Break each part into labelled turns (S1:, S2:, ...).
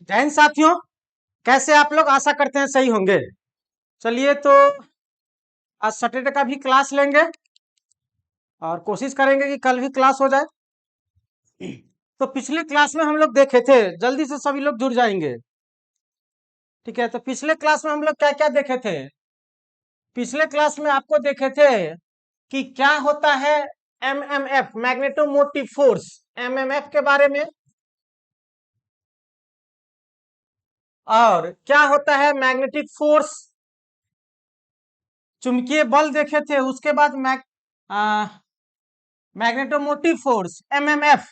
S1: जय हिंद साथियों, कैसे आप लोग? आशा करते हैं सही होंगे। चलिए तो आज सैटरडे का भी क्लास लेंगे और कोशिश करेंगे कि कल भी क्लास हो जाए। तो पिछले क्लास में हम लोग देखे थे, जल्दी से सभी लोग जुड़ जाएंगे। ठीक है, तो पिछले क्लास में हम लोग क्या क्या देखे थे? पिछले क्लास में आपको देखे थे कि क्या होता है एमएमएफ, मैग्नेटोमोटिव फोर्स, एमएमएफ के बारे में, और क्या होता है मैग्नेटिक फोर्स, चुंबकीय बल देखे थे। उसके बाद मैग्नेटोमोटिव फोर्स एमएमएफ,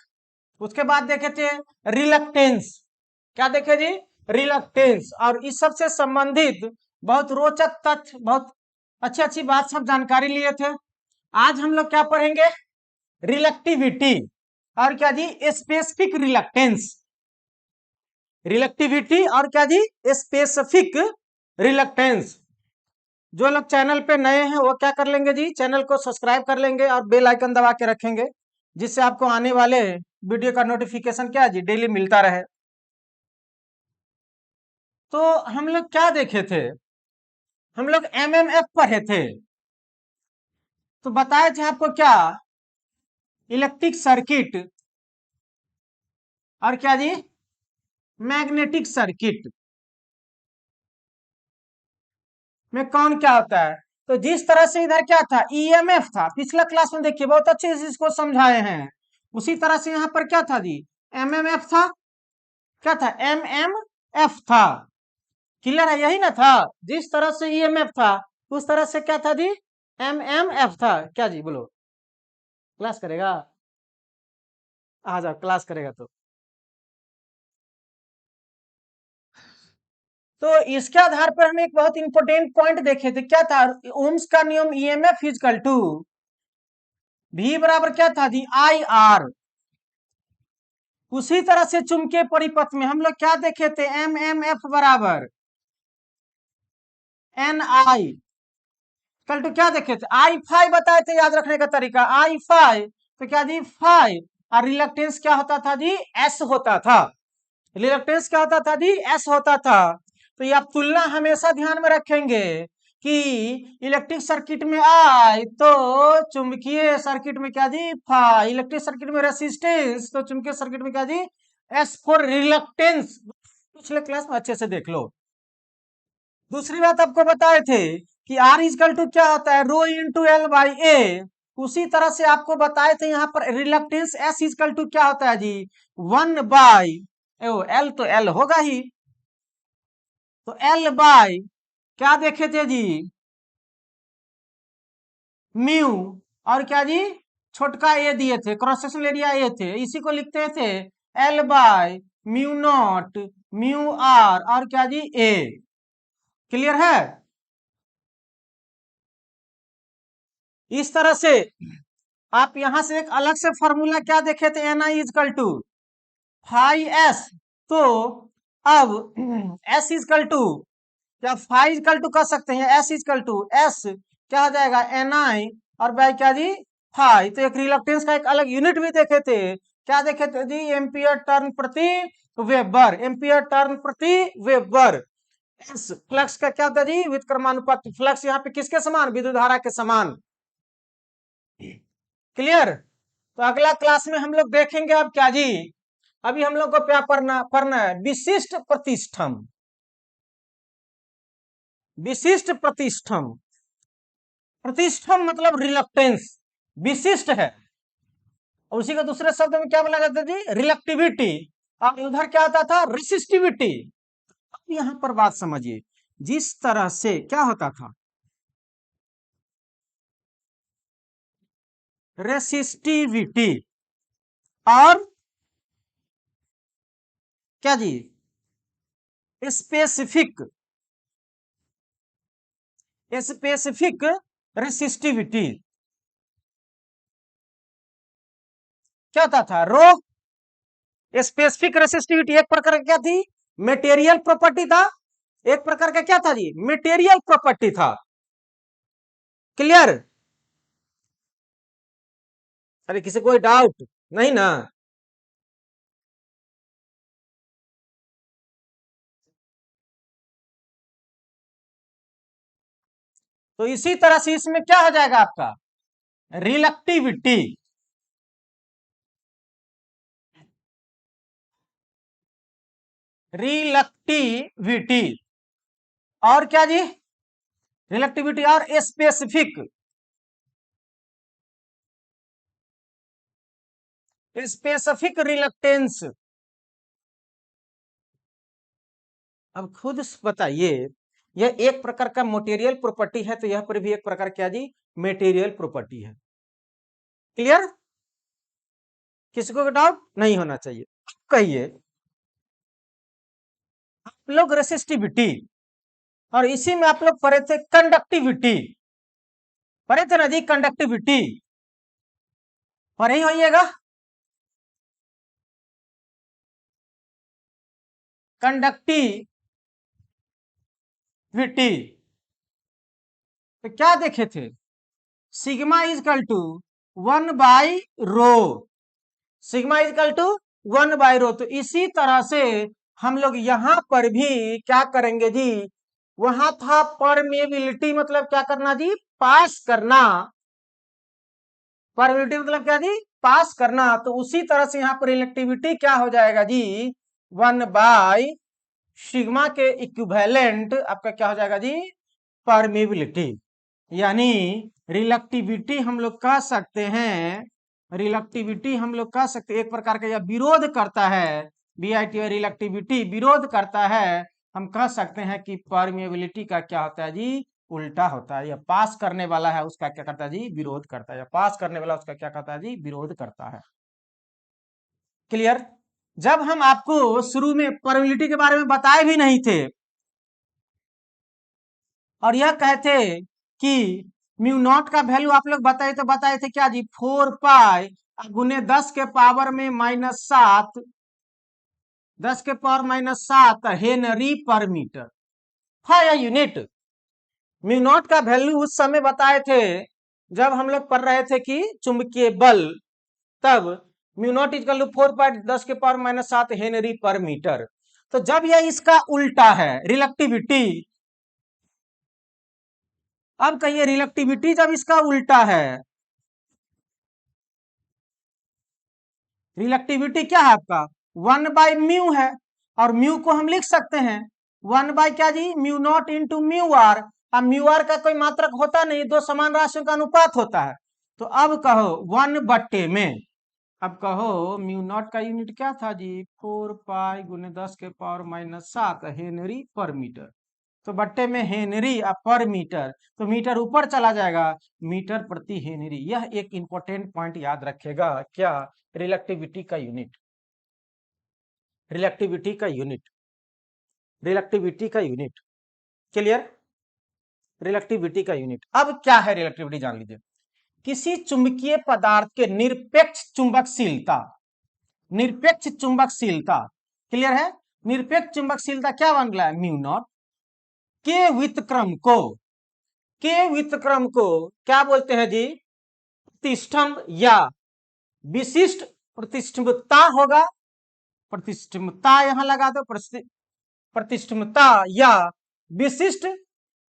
S1: उसके बाद देखे थे रिलक्टेंस। क्या देखे जी? रिलक्टेंस। और इस सब से संबंधित बहुत रोचक तथ्य, बहुत अच्छी अच्छी बात, सब जानकारी लिए थे। आज हम लोग क्या पढ़ेंगे? रिलक्टिविटी और क्या जी? Specific reluctance. रिलक्टिविटी और क्या जी? Specific reluctance. जो लोग चैनल पे नए हैं वो क्या कर लेंगे जी? चैनल को सब्सक्राइब कर लेंगे और बेल आइकन दबा के रखेंगे, जिससे आपको आने वाले वीडियो का नोटिफिकेशन क्या जी? डेली मिलता रहे। तो हम लोग क्या देखे थे? हम लोग एमएमएफ पढ़े थे। तो बताए थे आपको क्या? इलेक्ट्रिक सर्किट और क्या जी? मैग्नेटिक सर्किट में कौन क्या होता है। तो जिस तरह से इधर क्या था, ईएमएफ था, पिछला क्लास में देखिए बहुत अच्छे से इसको समझाए हैं। उसी तरह से यहाँ पर क्या था जी? एमएमएफ था। क्या था? एमएमएफ था। क्लियर है? यही ना था। जिस तरह से ईएमएफ था उस तरह से क्या था जी? एमएमएफ था। क्या जी? बोलो। क्लास करेगा? आ जाओ, क्लास करेगा तो। तो इसके आधार पर हम एक बहुत इंपॉर्टेंट पॉइंट देखे थे। क्या था? ओम्स का नियम, ईएमएफ इजकल टू भी बराबर क्या था जी? I R. उसी तरह से चुंबकीय परिपथ में हम लोग क्या देखे थे? एमएमएफ बराबर एन आई कल टू क्या देखे थे? आई फाइव बताए थे, याद रखने का तरीका आई फाइव। तो क्या जी? फाइव। और रिलक्टेंस क्या होता था जी? एस होता था। रिलक्टेंस क्या होता था जी? एस होता था। तो ये आप तुलना हमेशा ध्यान में रखेंगे कि इलेक्ट्रिक सर्किट में आई तो चुंबकीय सर्किट में क्या जी? फाइव। इलेक्ट्रिक सर्किट में रेसिस्टेंस तो चुंबकीय सर्किट में क्या जी? S for reluctance. पिछले क्लास में अच्छे से देख लो। दूसरी बात आपको बताए थे कि आर इजकल टू क्या होता है? रो इंटू एल बाई ए। उसी तरह से आपको बताए थे यहाँ पर रिलक्टेंस एस इजकल टू क्या होता है जी? वन बाई एल, तो एल होगा ही। तो एल बाई क्या देखे थे जी? म्यू। और क्या जी? छोटका ए दिए थे, क्रॉस सेक्शनल एरिया ए थे, इसी को लिखते थे L by mu naught mu R और क्या जी? ए। क्लियर है? इस तरह से आप यहां से एक अलग से फॉर्मूला क्या देखे थे? N I is equal to five S. तो अब एस इजकल टू क्या फाइव इजकल टू कर सकते हैं? एस इजकल टू एस क्या हो जाएगा? एन आई और बाई क्या जी? फाइव। तो एक रिलक्टेंस का एक अलग यूनिट भी देखे थे। क्या देखे थे जी? एम्पियर टर्न प्रति वेबर। एम्पियर टर्न प्रति वेबर। फ्लक्स का क्या होता है जी? व्युत्क्रमानुपात। फ्लक्स यहाँ पे किसके समान? विद्युत धारा के समान। क्लियर? तो अगला क्लास में हम लोग देखेंगे अब क्या जी? अभी हम लोग को क्या पढ़ना है? विशिष्ट प्रतिष्ठम। विशिष्ट प्रतिष्ठम, प्रतिष्ठम मतलब रिलक्टेंस, विशिष्ट है। और उसी को दूसरे शब्द में क्या बोला जाता है जी? रिलक्टिविटी। और उधर क्या होता था? रेसिस्टिविटी। अब यहां पर बात समझिए, जिस तरह से क्या होता था? रेसिस्टिविटी और क्या जी? Specific, specific resistivity. क्या होता था? रो स्पेसिफिक रेसिस्टिविटी एक प्रकार का क्या थी? मेटेरियल प्रॉपर्टी था। एक प्रकार का क्या था जी? मेटेरियल प्रॉपर्टी था। क्लियर? अरे किसी कोई डाउट नहीं ना? तो इसी तरह से इसमें क्या हो जाएगा आपका रिलक्टिविटी, रिलक्टिविटी और क्या जी, रिलक्टिविटी और स्पेसिफिक, स्पेसिफिक रिलक्टेंस। अब खुद बताइए, यह एक प्रकार का मटेरियल प्रॉपर्टी है, तो यह पर भी एक प्रकार क्या जी, मटेरियल प्रॉपर्टी है। क्लियर, किसी को डाउट नहीं होना चाहिए। कहिए आप लोग रेसिस्टिविटी, और इसी में आप लोग पढ़े थे कंडक्टिविटी, पढ़े थे ना जी कंडक्टिविटी, पढ़े ही होइएगा। कंडक्टिविटी तो क्या देखे थे, sigma is equal to 1/ρ, sigma is equal to 1/ρ। तो इसी तरह से हम लोग यहां पर भी क्या करेंगे जी, वहां था परमेबिलिटी मतलब क्या करना जी, पास करना, परमेबिलिटी मतलब क्या जी, पास करना। तो उसी तरह से यहाँ पर इलेक्टिविटी क्या हो जाएगा जी, 1/सिग्मा के इक्विवेलेंट आपका क्या हो जाएगा जी, परमेबिलिटी। यानी रिलक्टिविटी हम लोग कह सकते हैं, रिलक्टिविटी हम लोग कह सकते हैं एक प्रकार का यह विरोध करता है, BIT रिलक्टिविटी विरोध करता है। हम कह सकते हैं कि परमेबिलिटी का क्या होता है जी, उल्टा होता है। या पास करने वाला है उसका क्या करता है जी, विरोध करता है। या पास करने वाला उसका क्या करता है जी, विरोध करता है। क्लियर, जब हम आपको शुरू में परमेबिलिटी के बारे में बताए भी नहीं थे और यह कहते कि म्यू नॉट का वैल्यू आप लोग बताए थे क्या जी, 4 पाई गुने 10 के पावर में -7, 10 के पावर -7 हेनरी पर मीटर है यूनिट। म्यू नॉट का वैल्यू उस समय बताए थे जब हम लोग पढ़ रहे थे कि चुंबकीय बल, तब म्यू नॉट इक्वल टू 4/10 के पावर -7 हेनरी पर मीटर। तो जब यह इसका उल्टा है रिलक्टिविटी, अब कहिए रिलक्टिविटी जब इसका उल्टा है, रिलक्टिविटी क्या है आपका 1/म्यू है, और म्यू को हम लिख सकते हैं 1 क्या जी, mu naught into mu R. अब म्यू आर का कोई मात्रक होता नहीं, दो समान राशियों का अनुपात होता है। तो अब कहो 1 में, अब कहो म्यू नॉट का यूनिट क्या था जी, 4 पाई गुने 10 के पावर -7 हेनरी पर मीटर। तो बट्टे में हेनरी और पर मीटर, तो मीटर ऊपर चला जाएगा, मीटर प्रति हेनरी। यह एक इंपॉर्टेंट पॉइंट याद रखेगा, क्या, रिलक्टिविटी का यूनिट, रिलक्टिविटी का यूनिट, रिलक्टिविटी का यूनिट। क्लियर, रिलक्टिविटी का यूनिट। अब क्या है रिलक्टिविटी जान लीजिए, किसी चुंबकीय पदार्थ के निरपेक्ष चुंबकशीलता, निरपेक्ष चुंबकशीलता, क्लियर है, निरपेक्ष चुंबकशीलता क्या बन गया है, म्यू नॉट के व्युत्क्रम को, के व्युत्क्रम को क्या बोलते हैं जी, प्रतिष्ठम्भ या विशिष्ट प्रतिष्ठिता होगा, प्रतिष्ठिता यहां लगा दो, प्रतिष्ठिता या विशिष्ट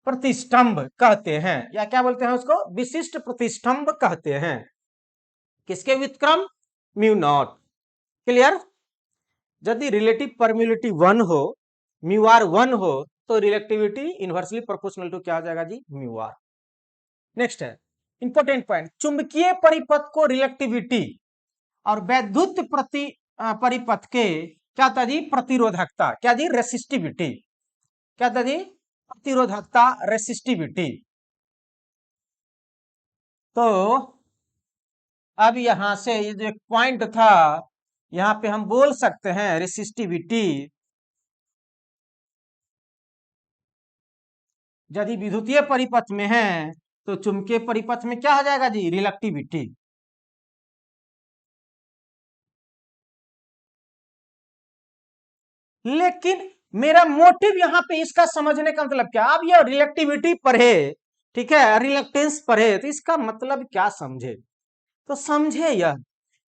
S1: प्रतिष्ठम्भ कहते हैं, या क्या बोलते हैं उसको, विशिष्ट प्रतिष्ठम्भ कहते हैं। किसके व्युत्क्रम, म्यू नॉट। क्लियर, यदि रिलेटिव परमिलिटी 1 हो, म्यू आर 1 हो, तो रिलेक्टिविटी इनवर्सली प्रोपोर्शनल टू क्या हो जाएगा जी, म्यू आर। नेक्स्ट है इंपॉर्टेंट पॉइंट, चुंबकीय परिपथ को रिलेक्टिविटी और वैद्युत परिपथ के क्या था जी, प्रतिरोधकता, क्या जी, रेसिस्टिविटी, क्या था जी, प्रतिरोधकता, रेसिस्टिविटी। तो अब यहां से ये जो एक पॉइंट था, यहां पे हम बोल सकते हैं रेसिस्टिविटी यदि विद्युतीय परिपथ में है, तो चुंबकीय परिपथ में क्या हो जाएगा जी, रिलक्टिविटी। लेकिन मेरा मोटिव यहां पे इसका समझने का मतलब क्या, अब यह रिलेक्टिविटी पढ़े, ठीक है, रिलक्टेंस पढ़े, तो इसका मतलब क्या समझे, तो समझे यह,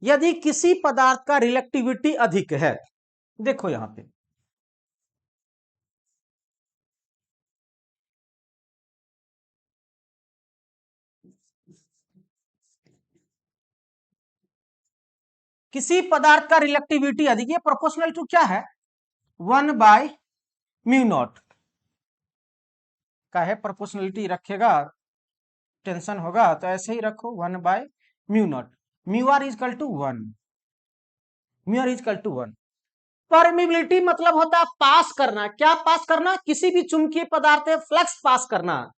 S1: यदि किसी पदार्थ का रिलेक्टिविटी अधिक है, देखो यहां पे किसी पदार्थ का रिलेक्टिविटी अधिक, ये प्रोपोर्शनल टू क्या है, 1/μ0 का है। प्रोपोर्शनलिटी रखेगा टेंशन होगा तो ऐसे ही रखो 1/μ0, mu R is equal to 1, mu R is equal to 1। Permeability मतलब होता है पास करना। क्या पास करना, किसी भी चुंबकीय पदार्थ में फ्लक्स पास करना।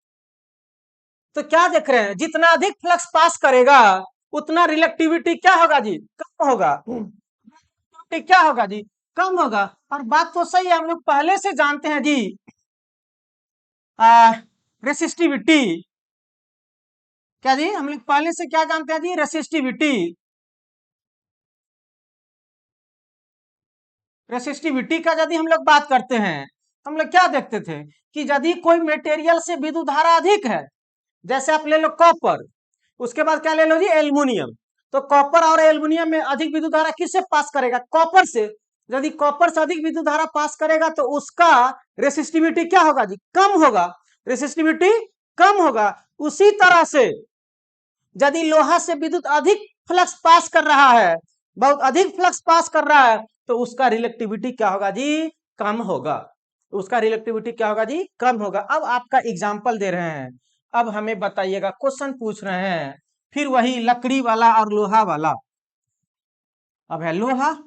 S1: तो क्या देख रहे हैं, जितना अधिक फ्लक्स पास करेगा उतना रिलेक्टिविटी क्या होगा जी, कम होगा। क्या होगा जी, कम होगा। और बात तो सही है, हम लोग पहले से जानते हैं जी रेसिस्टिविटी। क्या जी, हम लोग पहले से क्या जानते हैं जी, रेसिस्टिविटी। रेसिस्टिविटी का यदि हम लोग बात करते हैं, हम लोग क्या देखते थे कि यदि कोई मटेरियल से विद्युत धारा अधिक है, जैसे आप ले लो कॉपर, उसके बाद क्या ले लो जी, एल्युमिनियम। तो कॉपर और एल्युमिनियम में अधिक विद्युत धारा किससे पास करेगा, कॉपर से। यदि कॉपर से अधिक विद्युत धारा पास करेगा तो उसका रेसिस्टिविटी क्या होगा जी, कम होगा, रेसिस्टिविटी कम होगा। उसी तरह से यदि लोहा से विद्युत अधिक फ्लक्स पास कर रहा है, बहुत अधिक फ्लक्स पास कर रहा है, तो उसका रिलेक्टिविटी क्या होगा जी, कम होगा। उसका रिलेक्टिविटी क्या होगा जी, कम होगा। अब आपका एग्जाम्पल दे रहे हैं, अब हमें बताइएगा, क्वेश्चन पूछ रहे हैं, फिर वही लकड़ी वाला और लोहा वाला। अब है लोहा,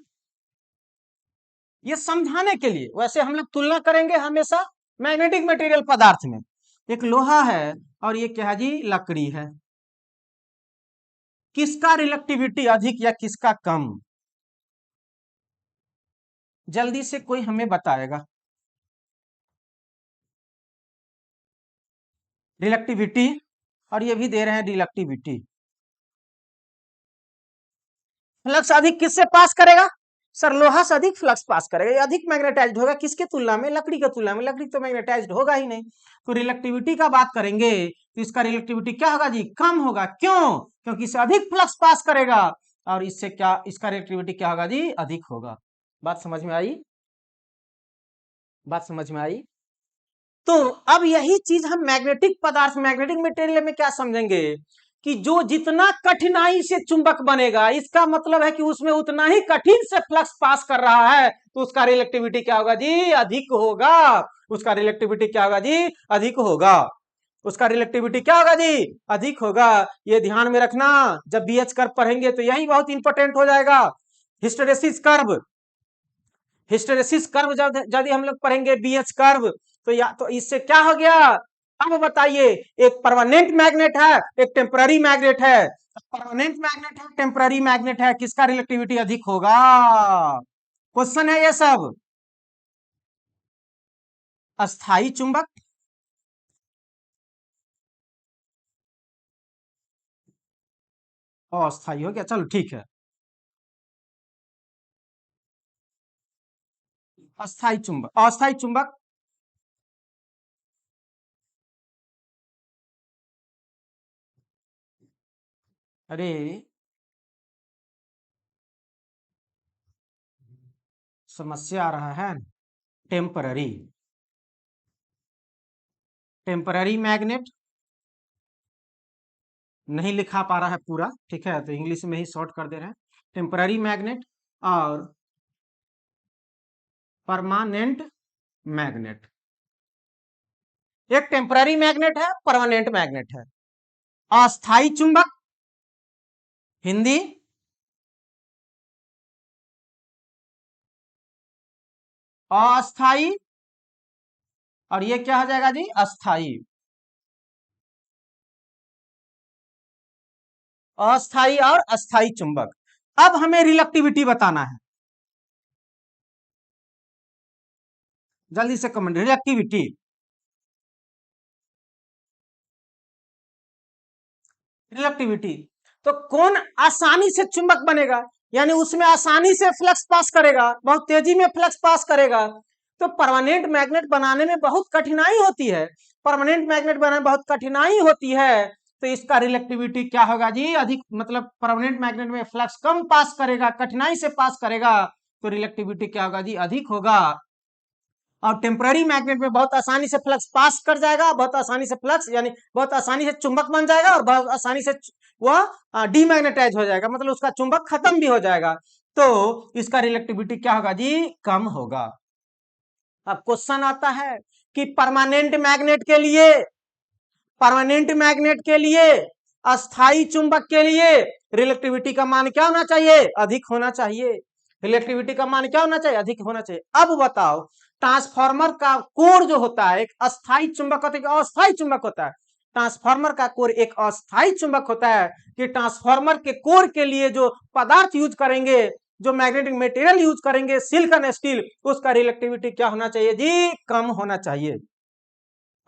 S1: ये समझाने के लिए, वैसे हम लोग तुलना करेंगे हमेशा मैग्नेटिक मटेरियल पदार्थ में। एक लोहा है और ये क्या है जी, लकड़ी है। किसका रिलेक्टिविटी अधिक या किसका कम, जल्दी से कोई हमें बताएगा। रिलेक्टिविटी, और ये भी दे रहे हैं रिलेक्टिविटी। फ्लक्स अधिक किससे पास करेगा, सर लोहा से अधिक फ्लक्स पास करेगा, ये अधिक मैग्नेटाइज्ड होगा किसके तुलना में, लकड़ी के तुलना में। लकड़ी तो मैग्नेटाइज्ड होगा ही नहीं। तो रिलेक्टिविटी का बात करेंगे तो इसका रिलेक्टिविटी क्या होगा जी, कम होगा। क्यों, क्योंकि इससे अधिक फ्लक्स पास करेगा, और इससे क्या, इसका रिलेक्टिविटी क्या होगा जी, अधिक होगा। बात समझ में आई, बात समझ में आई। तो अब यही चीज हम मैग्नेटिक पदार्थ, मैग्नेटिक मटेरियल में क्या समझेंगे कि जो जितना कठिनाई से चुंबक बनेगा, इसका मतलब है कि उसमें उतना ही कठिन से फ्लक्स पास कर रहा है, तो उसका रिलेक्टिविटी क्या होगा जी, अधिक होगा। उसका रिलेक्टिविटी क्या होगा जी, अधिक होगा। उसका रिलेक्टिविटी क्या होगा जी, अधिक होगा। ये ध्यान में रखना, जब बीएच कर्व पढ़ेंगे तो यही बहुत इंपॉर्टेंट हो जाएगा। हिस्टेरेसिस कर्व, हिस्टेरेसिस कर्व यदि हम लोग पढ़ेंगे बीएच कर्व, तो या तो इससे क्या हो गया। अब बताइए, एक परमानेंट मैग्नेट है, एक टेम्पररी मैग्नेट है। परमानेंट मैग्नेट है, टेम्पररी मैग्नेट है, किसका रिलेक्टिविटी अधिक होगा, क्वेश्चन है ये सब। अस्थाई चुंबक, अस्थाई हो गया, चलो ठीक है। अस्थाई चुंबक, अस्थाई चुंबक, अरे समस्या आ रहा है। टेम्पररी, टेम्पररी मैग्नेट नहीं लिखा पा रहा है पूरा, ठीक है, तो इंग्लिश में ही शॉर्ट कर दे रहे हैं। टेम्पररी मैग्नेट और परमानेंट मैग्नेट। एक टेम्पररी मैग्नेट है, परमानेंट मैग्नेट है। अस्थाई चुंबक, हिंदी अस्थाई, और ये क्या हो जाएगा जी, अस्थाई। अस्थाई और अस्थाई चुंबक। अब हमें रिलेक्टिविटी बताना है, जल्दी से कमेंट, रिलेक्टिविटी। रिलेक्टिविटी, तो कौन आसानी से चुंबक बनेगा, यानी उसमें आसानी से फ्लक्स पास करेगा, बहुत तेजी में फ्लक्स पास करेगा। तो परमानेंट मैग्नेट बनाने में बहुत कठिनाई होती है, परमानेंट मैग्नेट बनाने में बहुत कठिनाई होती है। तो इसका रिलेक्टिविटी क्या होगा जी, अधिक, मतलब परमानेंट मैग्नेट में फ्लक्स कम पास करेगा, कठिनाई से पास करेगा, तो रिलेक्टिविटी क्या होगा जी, अधिक होगा। और टेम्पररी मैग्नेट में बहुत आसानी से फ्लक्स पास कर जाएगा, बहुत आसानी से फ्लक्स यानी बहुत आसानी से चुंबक बन जाएगा, और बहुत आसानी से वह डीमैग्नेटाइज हो जाएगा, मतलब उसका चुंबक खत्म भी हो जाएगा। तो इसका रिलेक्टिविटी क्या होगा जी, कम होगा। अब क्वेश्चन आता है कि परमानेंट मैग्नेट के लिए अस्थाई चुंबक के लिए रिलेक्टिविटी का मान क्या होना चाहिए, अधिक होना चाहिए। रिलेक्टिविटी का मान क्या होना चाहिए, अधिक होना चाहिए। अब बताओ, ट्रांसफार्मर का कोर जो होता है एक अस्थाई चुंबक होता है, एक अस्थाई चुंबक होता है। ट्रांसफार्मर का कोर एक अस्थाई चुंबक होता है कि ट्रांसफार्मर के कोर के लिए जो पदार्थ यूज करेंगे, जो मैग्नेटिक मटेरियल यूज करेंगे, सिल्क एंड स्टील, उसका रिलेक्टिविटी क्या होना चाहिए जी, कम होना चाहिए।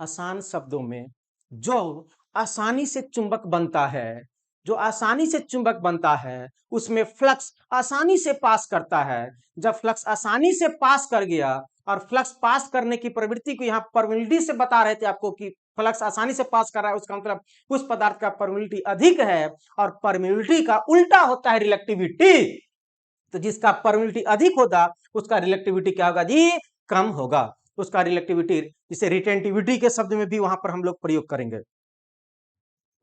S1: आसान शब्दों में, जो आसानी से चुंबक बनता है, जो आसानी से चुंबक बनता है उसमें फ्लक्स आसानी से पास करता है। जब फ्लक्स आसानी से पास कर गया, और फ्लक्स पास करने की प्रवृत्ति को यहाँ परमिलिटी से बता रहे थे आपको कि फ्लक्स आसानी से पास कर रहा है, उसका मतलब उस पदार्थ का परमिलिटी अधिक है, और परमिलिटी का उल्टा होता है रिलेक्टिविटी। तो जिसका परमिलिटी अधिक होगा उसका रिलेक्टिविटी क्या होगा जी, कम होगा। उसका रिलेक्टिविटी, जिसे रिटेंटिविटी के शब्द में भी वहां पर हम लोग प्रयोग करेंगे,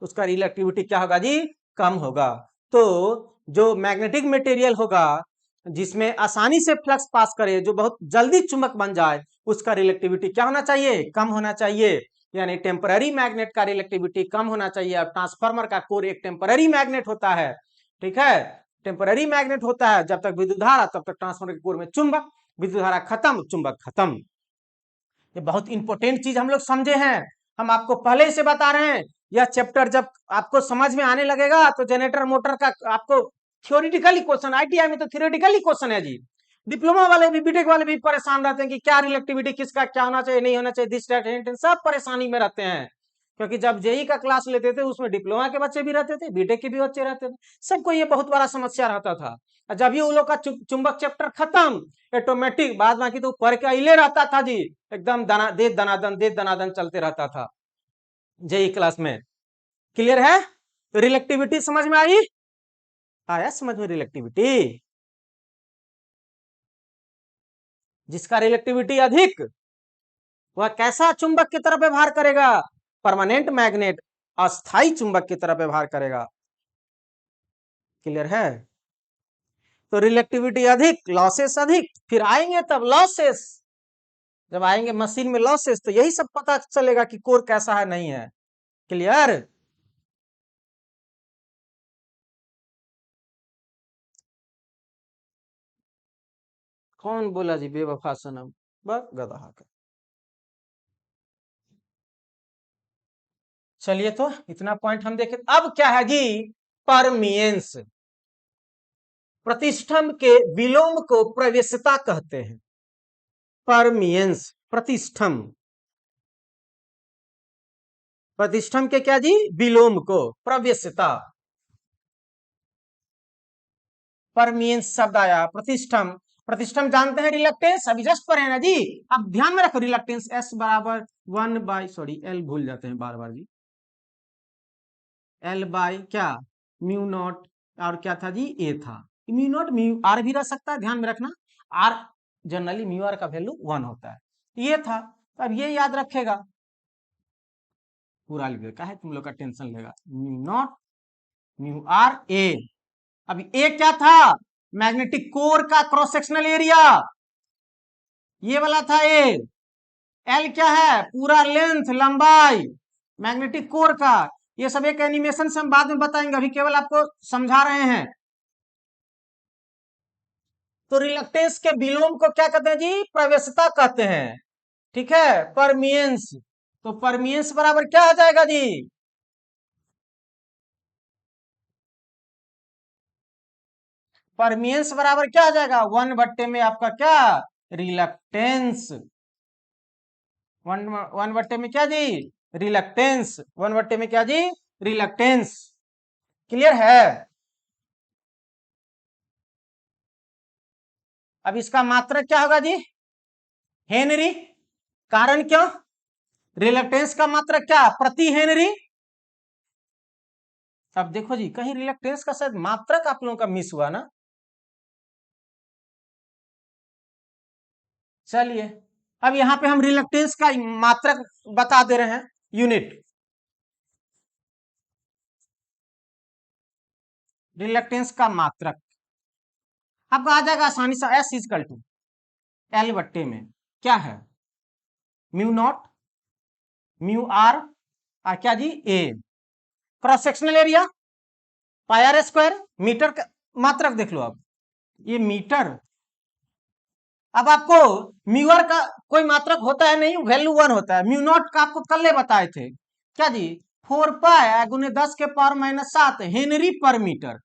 S1: उसका रिलेक्टिविटी क्या होगा जी, कम होगा। तो जो मैग्नेटिक मटेरियल होगा जिसमें आसानी से फ्लक्स पास करे, जो बहुत जल्दी चुंबक बन जाए, उसका रिलेक्टिविटी क्या होना चाहिए, कम होना चाहिए। यानी टेम्पररी मैग्नेट का रिलेक्टिविटी कम होना चाहिए। अब ट्रांसफार्मर का कोर एक टेम्पररी मैग्नेट होता है, ठीक है, टेम्पररी मैग्नेट होता है। जब तक विद्युत धारा तब तक ट्रांसफार्मर के कोर में चुंबक, विद्युत धारा खत्म, चुंबक खत्म। ये बहुत इंपॉर्टेंट चीज हम लोग समझे हैं, हम आपको पहले से बता रहे हैं। यह चैप्टर जब आपको समझ में आने लगेगा तो जनरेटर मोटर का आपको थ्योरेटिकली क्वेश्चन, आईटीआई में तो थ्योरेटिकली क्वेश्चन है जी। डिप्लोमा वाले भी, बीटेक वाले भी परेशान रहते हैं कि क्या रिलेक्टिविटी किसका क्या होना चाहिए, नहीं होना चाहिए, दिस दैट, सब परेशानी में रहते हैं। क्योंकि जब जेई का क्लास लेते थे उसमें डिप्लोमा के बच्चे भी रहते थे, बीटेक के भी बच्चे रहते थे, सबको ये बहुत बड़ा समस्या रहता था। जब ये उन लोग का चुंबक चैप्टर खत्म, ऑटोमेटिक बाद बाकी तो पढ़ के अले रहता था जी, एकदम दे दनादन चलते रहता था जेई क्लास में। क्लियर है? तो रिलेक्टिविटी समझ में आई, आया समझ में रिलेक्टिविटी? जिसका रिलेक्टिविटी अधिक वह कैसा चुंबक की तरफ व्यवहार करेगा, परमानेंट मैग्नेट, अस्थाई चुंबक की तरफ व्यवहार करेगा। क्लियर है? तो रिलेक्टिविटी अधिक, लॉसेस अधिक, फिर आएंगे तब लॉसेस, जब आएंगे मशीन में लॉसेस तो यही सब पता चलेगा कि कोर कैसा है, नहीं है। क्लियर? कौन बोला जी बेवफा सनम, बस गधा का। चलिए तो इतना पॉइंट हम देखें। अब क्या है जी, परमियंस। प्रतिष्ठम के विलोम को प्रवेशता कहते हैं। परमियंस, प्रतिष्ठम, प्रतिष्ठम के क्या जी, विलोम को प्रवेशता। परमियंस शब्द आया, प्रतिष्ठम, प्रतिष्ठम जानते हैं रिलक्टेंस, अभी जस्ट पर है ना जी। अब ध्यान में रखो रिलक्टेंस एस बराबर 1 बाई, सॉरी एल भूल जाते हैं बार बार जी, एल बाई क्या, म्यू नॉट, और क्या था जी, ए था। म्यू नॉट म्यू आर भी रह सकता है, ध्यान में रखना। आर जनरली म्यू आर का वैल्यू 1 होता है, ये था। अब ये याद रखेगा, पूरा लिख का है, तुम लोग का टेंशन लेगा। म्यू नॉट म्यू आर ए। अब ए क्या था, मैग्नेटिक कोर का क्रॉस सेक्शनल एरिया, ये वाला था ए। एल क्या है, पूरा लेंथ, लंबाई मैग्नेटिक कोर का। ये सब एक एनिमेशन से हम बाद में बताएंगे, अभी केवल आपको समझा रहे हैं। तो रिलक्टेंस के विलोम को क्या कहते हैं जी, प्रवेशता कहते हैं, ठीक है, परमियंस। तो परमियंस बराबर क्या हो जाएगा जी, परमियंस बराबर क्या हो जाएगा, 1/, में आपका क्या, रिलक्टेंस। 1/, में क्या जी, रिलक्टेंस। 1/, में क्या जी, रिलक्टेंस। क्लियर है? अब इसका मात्रक क्या होगा जी, हेनरी। कारण क्यों, रिलक्टेंस का मात्रक क्या, प्रति हेनरी। अब देखो जी, कहीं रिलक्टेंस का शायद मात्रक आप लोगों का मिस हुआ ना। चलिए, अब यहां पे हम रिलक्टेंस का मात्रक बता दे रहे हैं, यूनिट। रिलक्टेंस का मात्रक, आपको आ जाएगा आसानी से एस इजकल टू एल बट्टे में क्या है म्यू नॉट म्यू आर और क्या जी A cross sectional area pi R square metre का मात्रक देख लो अब ये मीटर। अब आपको म्यू आर का कोई मात्रक होता है नहीं वैल्यू 1 होता है। म्यू नॉट का आपको कल ले बताए थे क्या जी 4 पाई गुने 10 के पावर -7 हेनरी पर मीटर।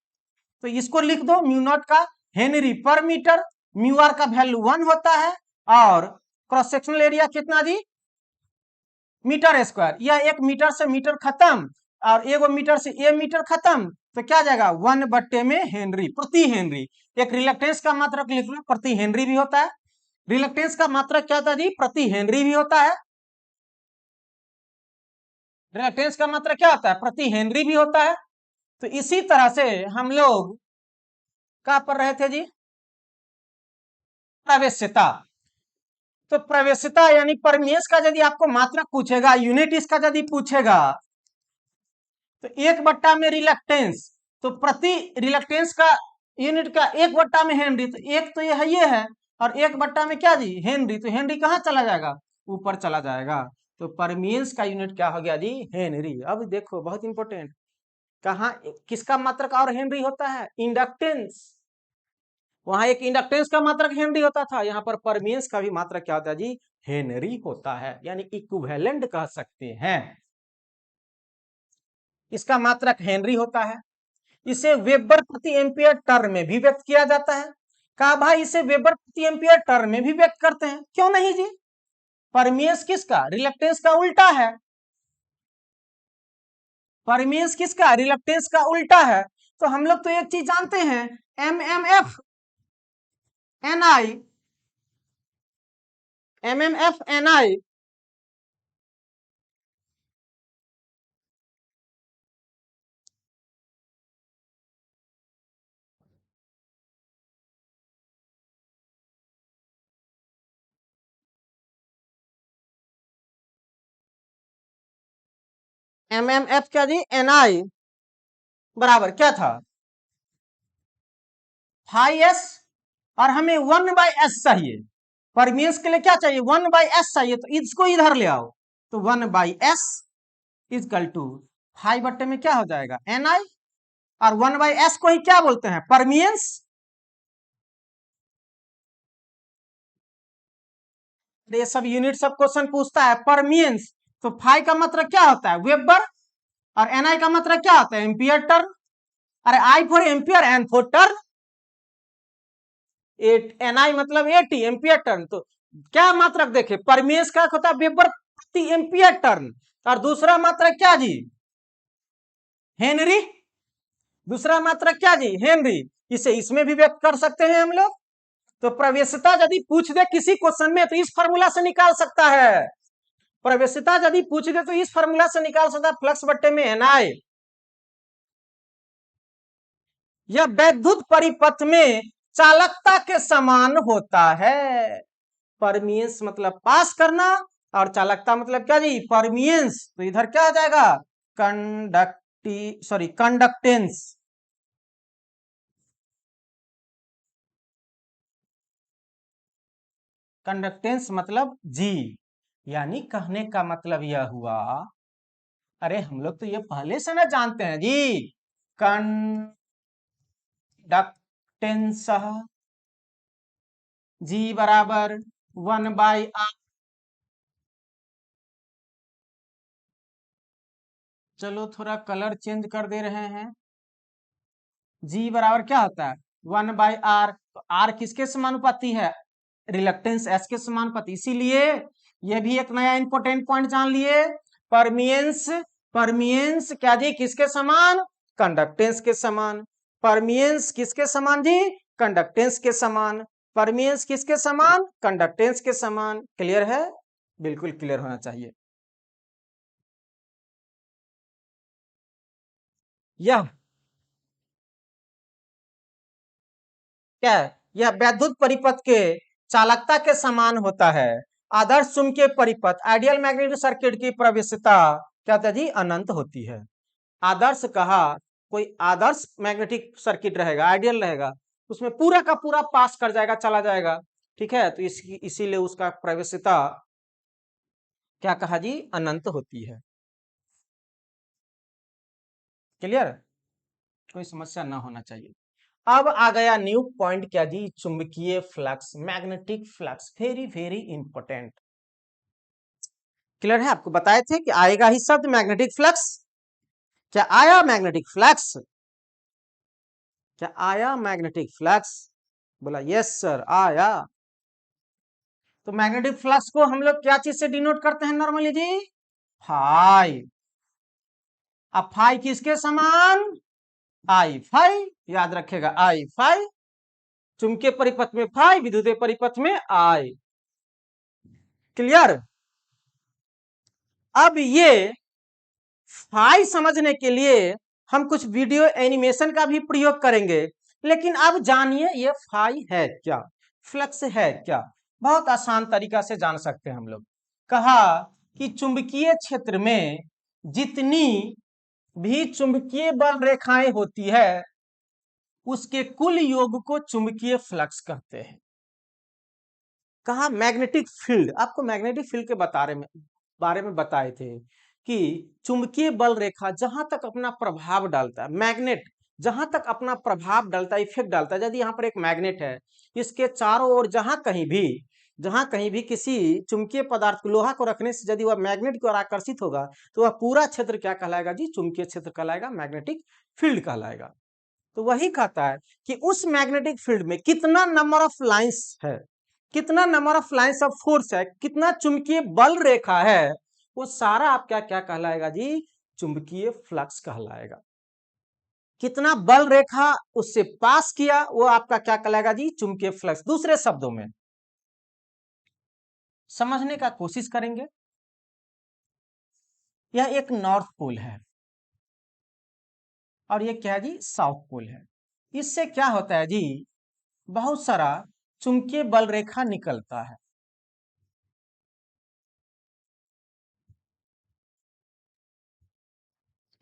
S1: तो इसको लिख दो म्यू नॉट का हेनरी पर मीटर। म्यू आर का वैल्यू 1 होता है और क्रॉस सेक्शनल एरिया कितना जी मीटर स्क्वायर। यह 1 मीटर से मीटर खत्म और 1 मीटर से ए मीटर खत्म तो क्या जाएगा 1 बट्टे में हेनरी प्रति हेनरी। एक रिलक्टेंस का मात्रक लिख लो प्रति हेनरी भी होता है। रिलक्टेंस का मात्रक क्या होता है जी प्रति हेनरी भी होता है। रिलक्टेंस का मात्रक क्या होता है प्रति हेनरी भी होता है। तो इसी तरह से हम लोग क्या पढ़ रहे थे जी प्रवेश्यता। तो प्रवेश्यता यानी परमियंस का यदि आपको मात्रक पूछेगा यूनिट इसका यदि पूछेगा तो 1 बट्टा में रिलक्टेंस तो प्रति रिलक्टेंस का यूनिट का 1 बट्टा में हेनरी तो एक तो ये है और 1 बट्टा में क्या जी हेनरी तो हेनरी कहाँ चला जाएगा ऊपर चला जाएगा। तो परमियंस का यूनिट क्या हो गया जी हेनरी। अब देखो बहुत इंपॉर्टेंट कहाँ किसका मात्रक और हेनरी होता है इंडक्टेंस। वहां एक इंडक्टेंस का मात्रक हेनरी होता था यहाँ पर परमियंस का भी मात्रक क्या होता है जी हेनरी होता है यानी इक्विवेलेंट कह सकते हैं। इसका मात्रक हेनरी होता है। इसे वेबर प्रति एम्पियर टर्म में भी व्यक्त किया जाता है। कहा भाई इसे वेबर प्रति एम्पियर टर्म में भी व्यक्त करते हैं क्यों नहीं जी परमियंस किसका रिलक्टेंस का उल्टा है। परमियंस किसका रिलक्टेंस का उल्टा है। तो हम लोग तो एक चीज जानते हैं एमएमएफ एनआई एमएमएफ क्या जी एनआई बराबर क्या था फाई एस और हमें 1/s चाहिए। परमियंस के लिए क्या चाहिए 1/s चाहिए तो इसको इधर ले आओ तो 1/s इजकल टू 5 बट्टे में क्या हो जाएगा एनआई और 1/s को ही क्या बोलते हैं परमियंस। ये सब यूनिट सब क्वेश्चन पूछता है परमियंस। तो फाई का मतलब क्या होता है वेबर और एनआई का मतलब क्या होता है एम्पियर टर्न। अरे I for ampere N for turn NI मतलब 80 एम्पियर टर्न। तो क्या मात्रक देखे परमियंस का होता है वेबर प्रति एम्पियर टर्न और दूसरा मात्रक क्या जी हेनरी। दूसरा मात्रक क्या जी हेनरी। इसे इसमें भी व्यक्त कर सकते हैं हम लोग। तो प्रवेश्यता यदि पूछ दे किसी क्वेश्चन में तो इस फॉर्मूला से निकाल सकता है। प्रवेश्यता यदि पूछ दे तो इस फॉर्मूला से निकाल सकता है फ्लक्स बट्टे में एनआई। यह वैद्युत परिपथ में चालकता के समान होता है। परमियंस मतलब पास करना और चालकता मतलब क्या जी परमियंस। तो इधर क्या आ जाएगा कंडक्टेंस। कंडक्टेंस मतलब जी यानी कहने का मतलब यह हुआ अरे हम लोग तो ये पहले से ना जानते हैं जी कंडक्टेंस जी बराबर 1/r। चलो थोड़ा कलर चेंज कर दे रहे हैं। जी बराबर क्या होता है 1/r। तो r किसके समानुपाती है रिलक्टेंस s के समानुपाती। इसीलिए ये भी एक नया इंपॉर्टेंट पॉइंट जान लिए परमियंस। परमियंस क्या जी किसके समान कंडक्टेंस के समान। परमियंस किसके समान जी कंडक्टेंस के समान। परमियंस किसके समान कंडक्टेंस के समान। क्लियर है बिल्कुल क्लियर होना चाहिए। यह क्या है यह वैद्युत परिपथ के चालकता के समान होता है। आदर्श चुंबकीय परिपथ आइडियल मैग्नेटिक सर्किट की प्रवेश्यता क्या होता है जी अनंत होती है। आदर्श कहा कोई आदर्श मैग्नेटिक सर्किट रहेगा आइडियल रहेगा उसमें पूरा का पूरा पास कर जाएगा, चला जाएगा। ठीक है, तो इसीलिए उसका प्रवेशिता क्या कहा जी, अनंत होती है। क्लियर, कोई समस्या ना होना चाहिए। अब आ गया न्यू पॉइंट, क्या जी, चुंबकीय flux, magnetic flux, very very important. Clear है, आपको बताए थे कि आएगा ही शब्द मैग्नेटिक फ्लक्स। क्या आया मैग्नेटिक फ्लक्स? क्या आया मैग्नेटिक फ्लक्स? बोला यस सर आया। तो मैग्नेटिक फ्लक्स को हम लोग क्या चीज से डिनोट करते हैं नॉर्मली जी? फाई। अब फाई किसके समान? आई फाई, याद रखेगा आई फाई। चुंबकीय परिपथ में फाई, विद्युतीय परिपथ में आई। क्लियर। अब ये फाई समझने के लिए हम कुछ वीडियो एनिमेशन का भी प्रयोग करेंगे, लेकिन अब जानिए ये फाई है क्या, फ्लक्स है क्या। बहुत आसान तरीका से जान सकते हैं हम लोग। कहा कि चुंबकीय क्षेत्र में जितनी भी चुंबकीय बल रेखाएं होती है उसके कुल योग को चुंबकीय फ्लक्स कहते हैं। कहा मैग्नेटिक फील्ड, आपको मैग्नेटिक फील्ड के बारे में बताए थे कि चुंबकीय बल रेखा जहां तक अपना प्रभाव डालता है, मैग्नेट जहां तक अपना प्रभाव डालता है, इफेक्ट डालता है, यदि यहाँ पर एक मैग्नेट है, इसके चारों ओर जहां कहीं भी किसी चुंबकीय पदार्थ को, लोहा को रखने से यदि वह मैग्नेट की ओर आकर्षित होगा तो वह पूरा क्षेत्र क्या कहलाएगा जी, चुंबकीय क्षेत्र कहलाएगा, मैग्नेटिक फील्ड कहलाएगा। तो वही कहता है कि उस मैग्नेटिक फील्ड में कितना नंबर ऑफ लाइंस है, कितना number of lines of force है, कितना चुंबकीय बल रेखा है, वो सारा आप क्या क्या कहलाएगा जी, चुंबकीय फ्लक्स कहलाएगा। कितना बल रेखा उससे पास किया वो आपका क्या कहलाएगा जी, चुंबकीय फ्लक्स। दूसरे शब्दों में समझने का कोशिश करेंगे। यह एक नॉर्थ पोल है और ये क्या है जी, साउथ पोल है। इससे क्या होता है जी, बहुत सारा चुंबकीय बल रेखा निकलता है।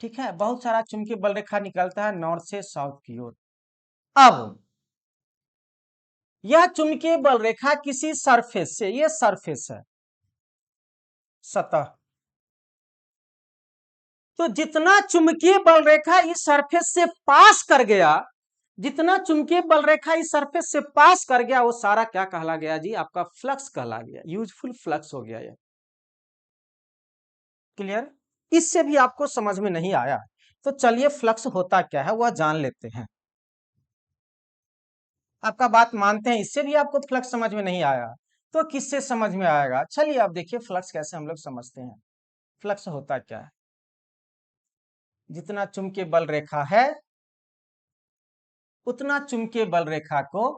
S1: ठीक है, बहुत सारा चुंबकीय बल रेखा निकलता है नॉर्थ से साउथ की ओर। अब यह चुंबकीय बल रेखा किसी सरफेस से, यह सरफेस है, सतह, तो जितना चुंबकीय बल रेखा इस सरफेस से पास कर गया, जितना चुंबकीय बल रेखा इस सरफेस से पास कर गया वो सारा क्या कहला गया जी, आपका फ्लक्स कहला गया, यूजफुल फ्लक्स हो गया ये। क्लियर, इससे भी आपको समझ में नहीं आया तो चलिए फ्लक्स होता क्या है वह जान लेते हैं। आपका बात मानते हैं, इससे भी आपको फ्लक्स समझ में नहीं आया तो किससे समझ में आएगा। चलिए अब देखिए फ्लक्स कैसे हम लोग समझते हैं। फ्लक्स होता क्या है, जितना चुंबकीय बल रेखा है उतना चुंबकीय बल रेखा को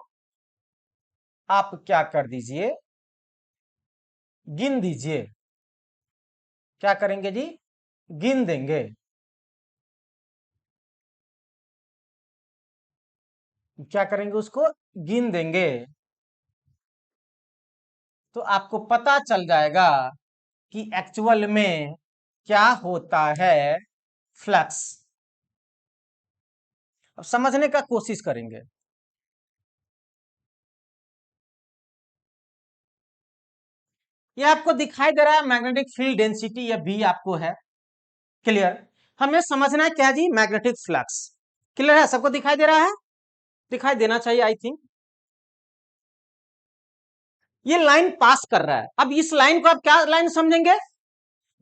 S1: आप क्या कर दीजिए, गिन दीजिए। क्या करेंगे जी, गिन देंगे। क्या करेंगे, उसको गिन देंगे तो आपको पता चल जाएगा कि एक्चुअल में क्या होता है फ्लक्स। अब समझने का कोशिश करेंगे। ये आपको दिखाई दे रहा है मैग्नेटिक फील्ड डेंसिटी, या बी आपको है। क्लियर, हमें समझना है क्या जी, मैग्नेटिक फ्लक्स। क्लियर है, सबको दिखाई दे रहा है, दिखाई देना चाहिए आई थिंक। ये लाइन पास कर रहा है, अब इस लाइन को आप क्या लाइन समझेंगे,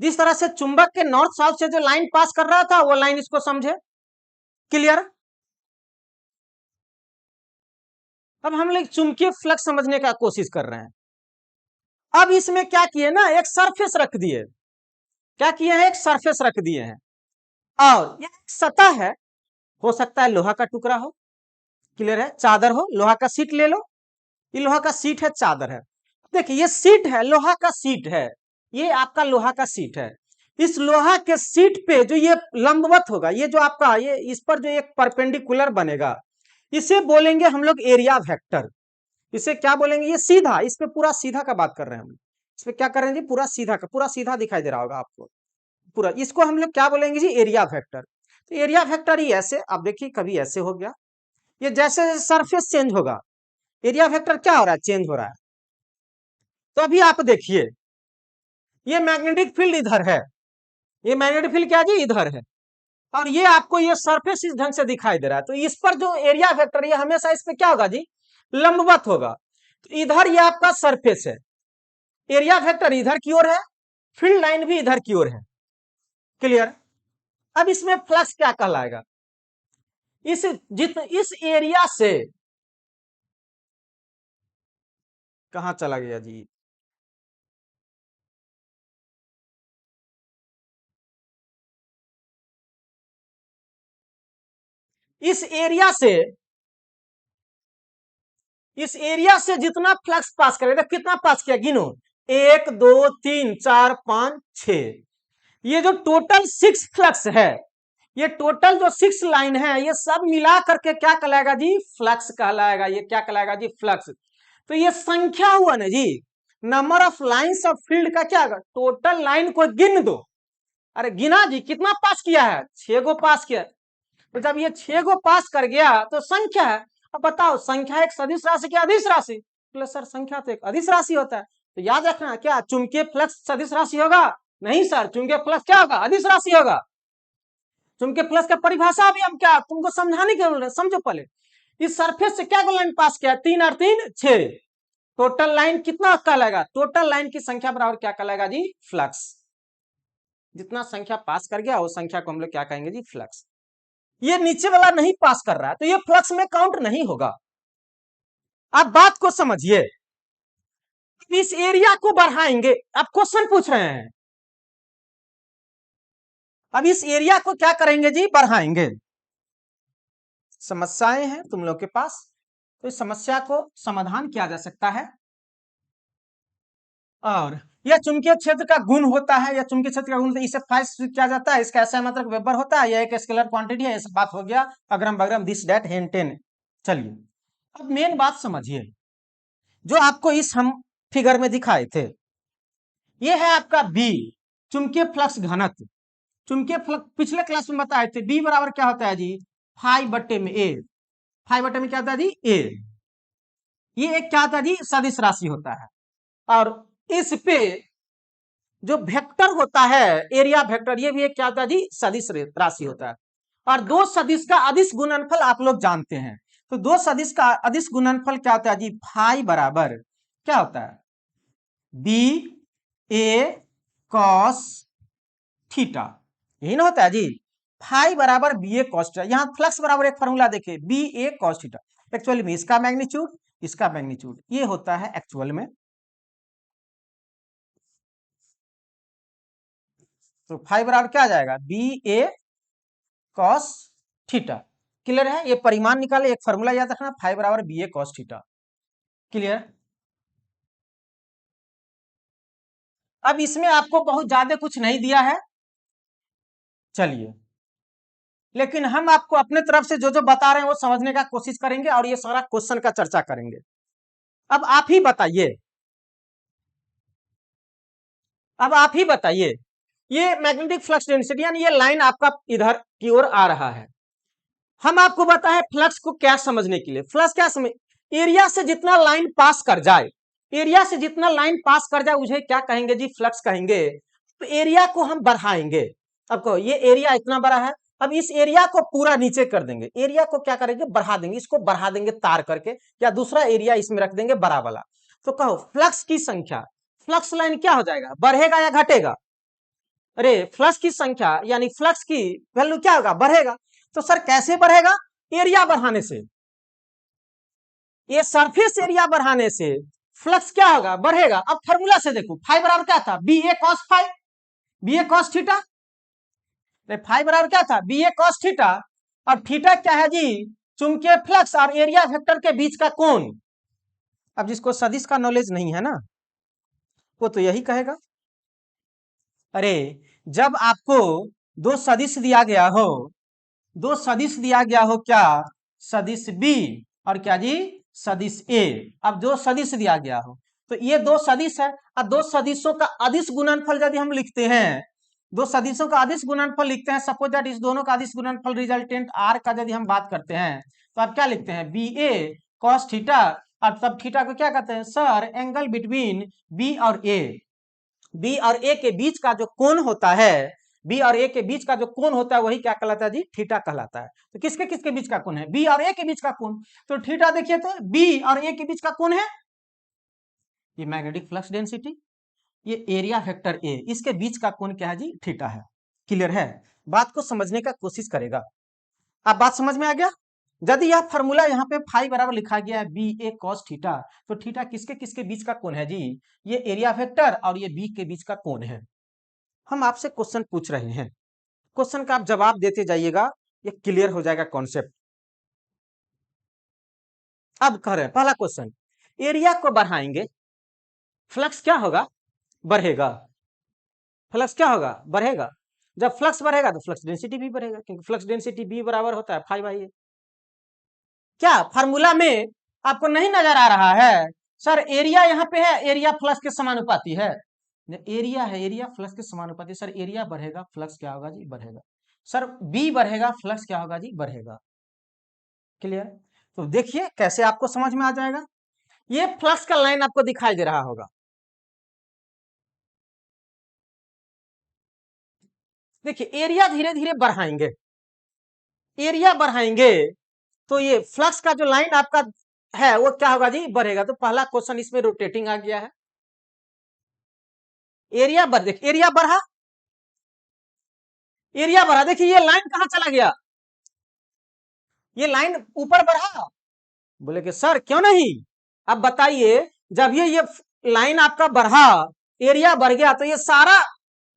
S1: जिस तरह से चुंबक के नॉर्थ साउथ से जो लाइन पास कर रहा था वो लाइन इसको समझे। क्लियर, अब हम लोग चुंबकीय फ्लक्स समझने का कोशिश कर रहे हैं। अब इसमें क्या किए ना, एक सरफेस रख दिए। क्या किए हैं, एक सरफेस रख दिए हैं और ये सतह है, हो सकता है लोहा का टुकड़ा हो, क्लियर है, चादर हो, लोहा का सीट ले लो, ये लोहा का सीट है, चादर है। देखिए ये सीट है, लोहा का सीट है, ये आपका लोहा का सीट है। इस लोहा के सीट पे जो ये लंबवत होगा, ये जो आपका ये इस पर जो एक परपेंडिकुलर बनेगा, इसे बोलेंगे हम लोग एरिया वेक्टर। इसे क्या बोलेंगे, ये सीधा, इस पे पूरा सीधा का बात कर रहे हैं हम। इस पे क्या कर रहे हैं जी, पूरा सीधा का, पूरा सीधा दिखाई दे रहा होगा आपको पूरा, इसको हम लोग क्या बोलेंगे जी, एरिया वेक्टर। तो एरिया वेक्टर ही ऐसे, अब देखिए कभी ऐसे हो गया, ये जैसे सरफेस चेंज होगा एरिया वेक्टर क्या हो रहा है, चेंज हो रहा है। तो अभी आप देखिए ये मैग्नेटिक फील्ड इधर है, ये मैग्नेटिक फील्ड क्या जी इधर है, और ये आपको ये सरफेस इस ढंग से दिखाई दे रहा है। तो इस पर जो एरिया वेक्टर ये हमेशा इस पे क्या होगा जी, लंबवत होगा। तो इधर ये आपका सरफेस है, एरिया वेक्टर इधर की ओर है, फील्ड लाइन भी इधर की ओर है। क्लियर। अब इसमें फ्लक्स क्या कहलाएगा, इस एरिया से कहां चला गया जी, इस एरिया से जितना फ्लक्स पास करेगा, कितना पास किया गिनो, 1 2 3 4 5 6, ये जो टोटल 6 फ्लक्स है, ये टोटल जो 6 लाइन है ये सब मिला करके क्या कहलाएगा जी, फ्लक्स कहलाएगा। ये क्या कहलाएगा जी, फ्लक्स। तो ये संख्या हुआ ना जी, number of lines of field का क्या होगा, टोटल लाइन को गिन दो। अरे गिना जी, कितना पास किया है, 6 गो पास किया। तो जब ये 6 गो पास कर गया तो संख्या है। अब बताओ संख्या एक सदिश राशि क्या अदिश राशि, बोले सर संख्या तो एक अदिश राशि होता है। तो याद रखना, क्या चुंबकीय फ्लक्स सदिश राशि होगा, नहीं सर, चुंबकीय फ्लक्स क्या होगा, अदिश राशि होगा। चुंबकीय फ्लक्स का परिभाषा भी हम क्या तुमको समझाने के लिए, समझो पहले। इस सरफेस से क्या लाइन पास किया, 3 और 3 6, टोटल लाइन कितना कहलाएगा, टोटल लाइन की संख्या बराबर क्या कहलाएगा जी, फ्लक्स। जितना संख्या पास कर गया वो संख्या को हम लोग क्या कहेंगे जी, फ्लक्स। ये नीचे वाला नहीं पास कर रहा है तो ये फ्लक्स में काउंट नहीं होगा। आप बात को समझिए, इस एरिया को बढ़ाएंगे, आप क्वेश्चन पूछ रहे हैं, अब इस एरिया को क्या करेंगे जी, बढ़ाएंगे। समस्याएं हैं तुम लोग के पास, तो इस समस्या को समाधान किया जा सकता है। और यह चुंबकीय क्षेत्र का गुण होता है, या चुंबकीय क्षेत्र का गुण इसे फाइव किया जाता है, इसका ऐसा मतलब वेबर होता है, यह एक स्केलर क्वांटिटी है। ये सब बात हो गया, अग्रम बग्रम दिस डेट हेन टेन। चलिए अब मेन बात समझिए, जो आपको इस हम फिगर में दिखाए थे, ये है आपका बी, चुंबकीय फ्लक्स घनत्व। चुंबकीय फ्लक्स पिछले क्लास में बताए थे, बी बराबर क्या होता है जी, 5/A। 5/A क्या होता है जी, ए। ये एक क्या होता है जी, सदिश राशि होता है। और इस पे जो वेक्टर होता है एरिया वेक्टर, ये भी एक क्या होता है जी, सदिश राशि होता है। और दो सदिश का अदिश गुणनफल आप लोग जानते हैं, तो दो सदिश का अदिश गुणनफल क्या होता है जी, फाई बराबर क्या होता है, बी ए कॉस थीटा, यही ना होता है जी, फाई बराबर बी ए कॉस थीटा। यहां फ्लक्स बराबर एक फॉर्मूला देखिए, बी ए कॉस थीटा, एक्चुअली में इसका मैग्नीट्यूड इसका मैग्नीट्यूड ये होता है एक्चुअल में। तो फाई बराबर क्या आ जाएगा, बी ए कॉस थीटा। क्लियर है, ये परिमाण निकाले, एक फॉर्मूला याद रखना, फाई बराबर बी ए कॉस थीटा। क्लियर। अब इसमें आपको बहुत ज्यादा कुछ नहीं दिया है, चलिए, लेकिन हम आपको अपने तरफ से जो जो बता रहे हैं वो समझने का कोशिश करेंगे और ये सारा क्वेश्चन का चर्चा करेंगे। अब आप ही बताइए, अब आप ही बताइए, ये मैग्नेटिक फ्लक्स डेंसिटी यानी ये लाइन आपका इधर की ओर आ रहा है। हम आपको बताएं फ्लक्स को क्या समझने के लिए, फ्लक्स क्या समझ, एरिया से जितना लाइन पास कर जाए, एरिया से जितना लाइन पास कर जाए उसे क्या कहेंगे जी, फ्लक्स कहेंगे। तो एरिया को हम बढ़ाएंगे। अब कहो ये एरिया इतना बड़ा है, अब इस एरिया को पूरा नीचे कर देंगे, एरिया को क्या करेंगे, बढ़ा देंगे, इसको बढ़ा देंगे तार करके, या दूसरा एरिया इसमें रख देंगे बड़ा वाला। तो कहो फ्लक्स की संख्या, फ्लक्स लाइन क्या हो जाएगा, बढ़ेगा या घटेगा, अरे फ्लक्स की संख्या यानी फ्लक्स की वैल्यू क्या होगा, बढ़ेगा। तो सर कैसे बढ़ेगा, एरिया बढ़ाने से, ये सरफेस एरिया बढ़ाने से फ्लक्स क्या होगा, बढ़ेगा। अब फॉर्मूला से देखो, फाई बराबर क्या था, बी ए कॉस फाई, बी ए कॉस थीटा, फाई बराबर क्या था, बी ए कॉस थीटा। और थीटा क्या है जी, चुंबकीय फ्लक्स और एरिया वेक्टर के बीच का कोण। अब जिसको सदिश का नॉलेज नहीं है ना, वो तो यही कहेगा, अरे जब आपको दो सदिश दिया गया हो, दो सदिश दिया गया हो, क्या सदिश बी और क्या जी, सदिश ए। अब दो सदिश दिया गया हो तो ये दो सदिश है, और दो सदिशों का अदिश गुणनफल यदि हम लिखते हैं, दो सदिशों का अदिश गुणनफल लिखते हैं, सपोज दैट इस दोनों का अदिश गुणनफल रिजल्टेंट आर का यदि हम बात करते हैं तो आप क्या लिखते हैं, बी ए कॉस थीटा, और तब थीटा को क्या कहते हैं सर, एंगल बिटवीन बी और ए। बी और ए के बीच का जो कोण होता है, बी और ए के बीच का जो कोण होता है वही क्या कहलाता है जी, थीटा कहलाता है। तो किसके किसके बीच का कोण है, बी और ए के बीच का कोण। तो थीटा देखिए तो बी और ए के बीच का कोण है ये मैग्नेटिक फ्लक्स डेंसिटी, ये एरिया वेक्टर ए, इसके बीच का कोण क्या है जी, थीटा है। क्लियर है, बात को समझने का कोशिश करेगा। अब बात समझ में आ गया। यदि यह फॉर्मूला यहाँ पे फाई बराबर लिखा गया है बी ए कॉस थीटा, तो थीटा किसके किसके बीच का कोण है जी, ये एरिया वेक्टर और ये बी के बीच का कोण है। हम आपसे क्वेश्चन पूछ रहे हैं, क्वेश्चन का आप जवाब देते जाइएगा, ये क्लियर हो जाएगा कॉन्सेप्ट। अब कह रहे हैं पहला क्वेश्चन, एरिया को बढ़ाएंगे फ्लक्स क्या होगा, बढ़ेगा। फ्लक्स क्या होगा, बढ़ेगा। जब फ्लक्स बढ़ेगा तो फ्लक्स डेंसिटी भी बढ़ेगा, क्योंकि फ्लक्स डेंसिटी बी बराबर होता है फाई बाई ए। क्या फार्मूला में आपको नहीं नजर आ रहा है सर, एरिया यहाँ पे है, एरिया फ्लक्स के समानुपाती है, एरिया है, एरिया फ्लक्स के समानुपाती। सर एरिया बढ़ेगा फ्लक्स क्या होगा जी, बढ़ेगा। सर बी बढ़ेगा फ्लक्स क्या होगा जी, बढ़ेगा। क्लियर। तो देखिए कैसे आपको समझ में आ जाएगा, ये फ्लक्स का लाइन आपको दिखाई दे रहा होगा। देखिए एरिया धीरे धीरे बढ़ाएंगे, एरिया बढ़ाएंगे तो ये फ्लक्स का जो लाइन आपका है वो क्या होगा जी, बढ़ेगा। तो पहला क्वेश्चन इसमें रोटेटिंग आ गया है, एरिया बढ़, देखिए एरिया बढ़ा, एरिया बढ़ा, देखिए ये लाइन कहां चला गया, ये लाइन ऊपर बढ़ा। बोले कि सर क्यों नहीं, अब बताइए, जब ये लाइन आपका बढ़ा, एरिया बढ़ गया, तो ये सारा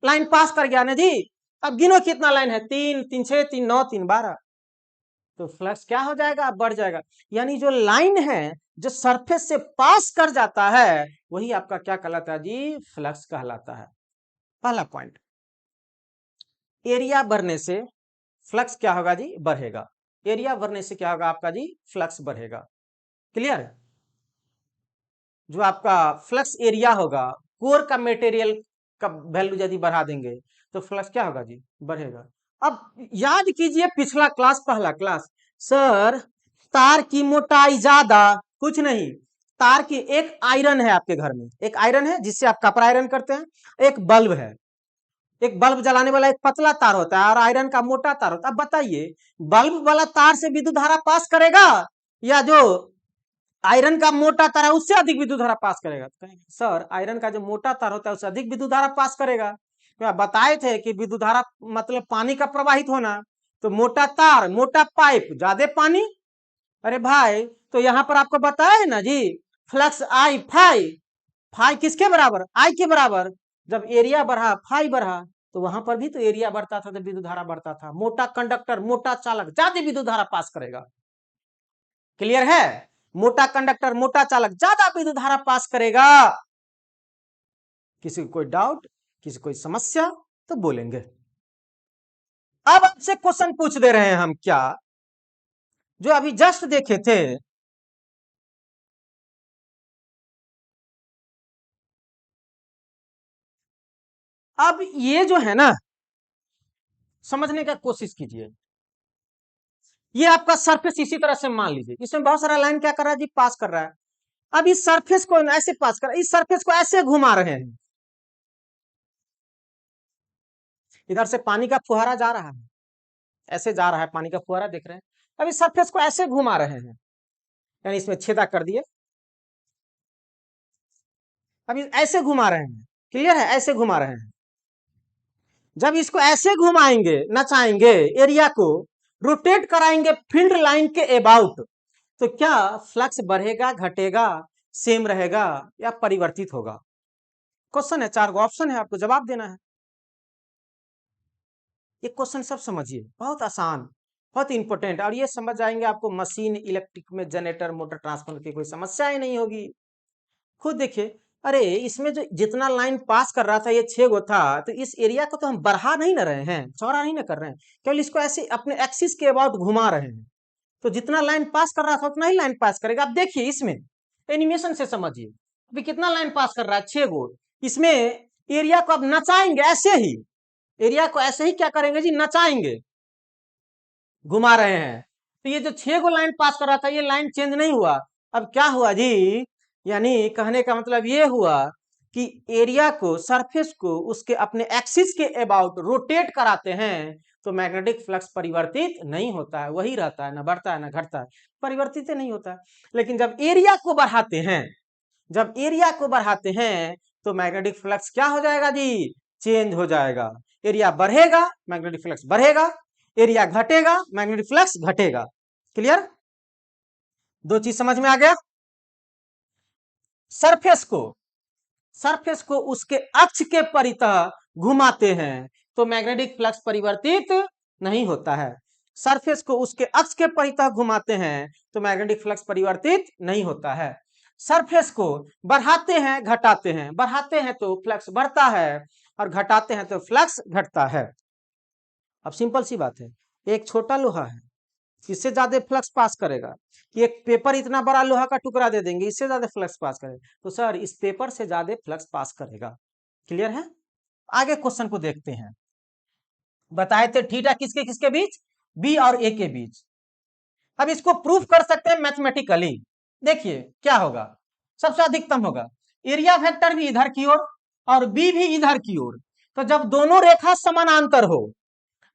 S1: लाइन पास कर गया ना जी। अब गिनो कितना लाइन है, 3 3 6 3 9 3 12, तो फ्लक्स क्या हो जाएगा, बढ़ जाएगा। यानी जो लाइन है जो सरफेस से पास कर जाता है वही आपका क्या कहलाता है जी, फ्लक्स कहलाता है। पहला पॉइंट, एरिया बढ़ने से फ्लक्स क्या होगा जी, बढ़ेगा। एरिया बढ़ने से क्या होगा आपका जी, फ्लक्स बढ़ेगा। क्लियर। जो आपका फ्लक्स एरिया होगा, कोर का मटेरियल का वैल्यू यदि बढ़ा देंगे तो फ्लक्स क्या होगा जी, बढ़ेगा। अब याद कीजिए पिछला क्लास, पहला क्लास, सर तार की मोटाई ज्यादा, कुछ नहीं, तार की एक आयरन है आपके घर में, एक आयरन है जिससे आप कपड़ा आयरन करते हैं, एक बल्ब है, एक बल्ब जलाने वाला एक पतला तार होता है और आयरन का मोटा तार होता है। अब बताइए बल्ब वाला तार से विद्युत धारा पास करेगा या जो आयरन का मोटा तार है उससे अधिक विद्युत धारा पास करेगा। तो कहेंगे सर आयरन का जो मोटा तार होता है उससे अधिक विद्युत धारा पास करेगा। तो बताए थे कि विद्युत धारा मतलब पानी का प्रवाहित होना, तो मोटा तार मोटा पाइप ज्यादा पानी। अरे भाई तो यहां पर आपको बताया है ना जी, फ्लक्स आई फाई, फाई किसके बराबर, आई के बराबर। जब एरिया बढ़ा फाई बढ़ा तो वहां पर भी तो एरिया बढ़ता था तो विद्युत धारा बढ़ता था। मोटा कंडक्टर मोटा चालक ज्यादा विद्युत धारा पास करेगा। क्लियर है, मोटा कंडक्टर मोटा चालक ज्यादा विद्युत धारा पास करेगा। किसी को कोई डाउट, किसी कोई समस्या तो बोलेंगे। अब आपसे क्वेश्चन पूछ दे रहे हैं हम, क्या जो अभी जस्ट देखे थे, अब ये जो है ना समझने का कोशिश कीजिए, ये आपका सरफेस इसी तरह से मान लीजिए, इसमें बहुत सारा लाइन क्या कर रहा है जी, पास कर रहा है। अब इस सरफेस को ऐसे पास कर, इस सरफेस को ऐसे घुमा रहे हैं, इधर से पानी का फुहारा जा रहा है, ऐसे जा रहा है पानी का फुहारा, देख रहे हैं। अब इस सरफेस को ऐसे घुमा रहे हैं, यानी इसमें छेदा कर दिए, अब ऐसे घुमा रहे हैं। क्लियर है, ऐसे घुमा रहे हैं। जब इसको ऐसे घुमाएंगे, नचाएंगे, एरिया को रोटेट कराएंगे फील्ड लाइन के अबाउट, तो क्या फ्लक्स बढ़ेगा घटेगा, सेम रहेगा या परिवर्तित होगा। क्वेश्चन है, 4 ऑप्शन है, आपको जवाब देना है। ये क्वेश्चन सब समझिए, बहुत आसान, बहुत इंपॉर्टेंट, और ये समझ जाएंगे आपको मशीन इलेक्ट्रिक में जनरेटर मोटर ट्रांसफार्मर की कोई समस्या ही नहीं होगी। खुद देखिए, अरे इसमें जो जितना लाइन पास कर रहा था ये 6 गो था, तो इस एरिया को तो हम बढ़ा नहीं ना रहे हैं, चौड़ा नहीं ना कर रहे हैं, केवल इसको ऐसे अपने एक्सिस के अबाउट घुमा रहे हैं। तो जितना लाइन पास कर रहा था उतना ही लाइन पास करेगा। आप देखिए इसमें एनिमेशन से समझिए, अभी कितना लाइन पास कर रहा है, 6 गो। इसमें एरिया को अब नचाएंगे ऐसे ही, एरिया को ऐसे ही क्या करेंगे जी, नचाएंगे, घुमा रहे हैं। तो ये जो 6 को लाइन पास कर रहा था, ये लाइन चेंज नहीं हुआ। अब क्या हुआ जी, यानी कहने का मतलब ये हुआ कि एरिया को, सरफेस को उसके अपने एक्सिस के अबाउट रोटेट कराते हैं तो मैग्नेटिक फ्लक्स परिवर्तित नहीं होता है, वही रहता है, ना बढ़ता है ना घटता है, परिवर्तित नहीं होता है। लेकिन जब एरिया को बढ़ाते हैं, जब एरिया को बढ़ाते हैं तो मैग्नेटिक फ्लक्स क्या हो जाएगा जी, चेंज हो जाएगा। एरिया बढ़ेगा मैग्नेटिक फ्लक्स बढ़ेगा, एरिया घटेगा मैग्नेटिक फ्लक्स घटेगा। क्लियर, दो चीज समझ में आ गया। सरफेस को उसके अक्ष के परितः घुमाते हैं तो मैग्नेटिक फ्लक्स परिवर्तित नहीं होता है। सरफेस को उसके अक्ष के परितः घुमाते हैं तो मैग्नेटिक फ्लक्स परिवर्तित नहीं होता है। सरफेस को बढ़ाते हैं घटाते हैं, बढ़ाते हैं तो फ्लक्स बढ़ता है और घटाते हैं तो फ्लक्स घटता है। अब सिंपल सी बात है, एक छोटा लोहा है, इससे ज्यादा फ्लक्स पास करेगा कि एक पेपर इतना बड़ा लोहा का टुकड़ा दे देंगे, इससे ज्यादा फ्लक्स पास करेगा, तो सर इस पेपर से ज्यादा फ्लक्स पास करेगा। क्लियर है। आगे क्वेश्चन को देखते हैं। बताए थे थीटा किसके किसके बीच, बी और ए के बीच। अब इसको प्रूफ कर सकते हैं मैथमेटिकली। देखिए क्या होगा, सबसे अधिकतम होगा एरिया वेक्टर भी इधर की ओर और बी भी इधर की ओर। तो जब दोनों रेखा समानांतर हो,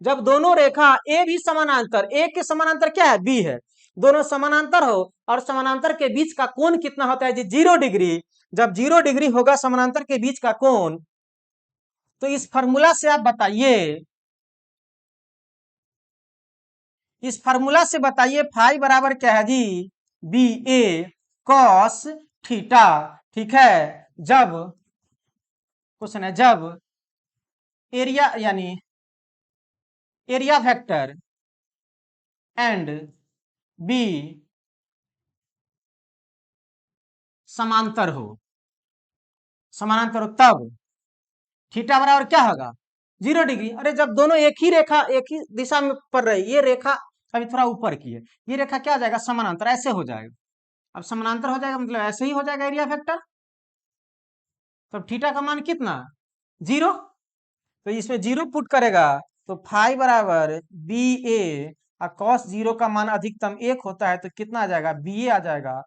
S1: जब दोनों रेखा ए भी समानांतर, ए के समानांतर क्या है, बी है, दोनों समानांतर हो और समानांतर के बीच का कोण कितना होता है जी, 0 डिग्री। जब 0 डिग्री होगा समानांतर के बीच का कोण, तो इस फार्मूला से आप बताइए, इस फार्मूला से बताइए फाई बराबर क्या है जी, बी ए कॉस थीटा। ठीक है, जब क्वेश्चन है, जब एरिया यानी एरिया वेक्टर एंड बी समांतर हो, समानांतर हो तब थीटा बराबर क्या होगा, 0 डिग्री। अरे जब दोनों एक ही रेखा, एक ही दिशा में पड़ रही, ये रेखा अभी थोड़ा ऊपर की है, ये रेखा क्या हो जाएगा, समानांतर, ऐसे हो जाएगा। अब समानांतर हो जाएगा मतलब ऐसे ही हो जाएगा एरिया वेक्टर। तब थीटा का मान कितना, 0। तो इसमें 0 पुट करेगा तो फाई बराबर बी ए और कॉस 0 का मान अधिकतम 1 होता है तो कितना आ जाएगा, बी ए आ जाएगा।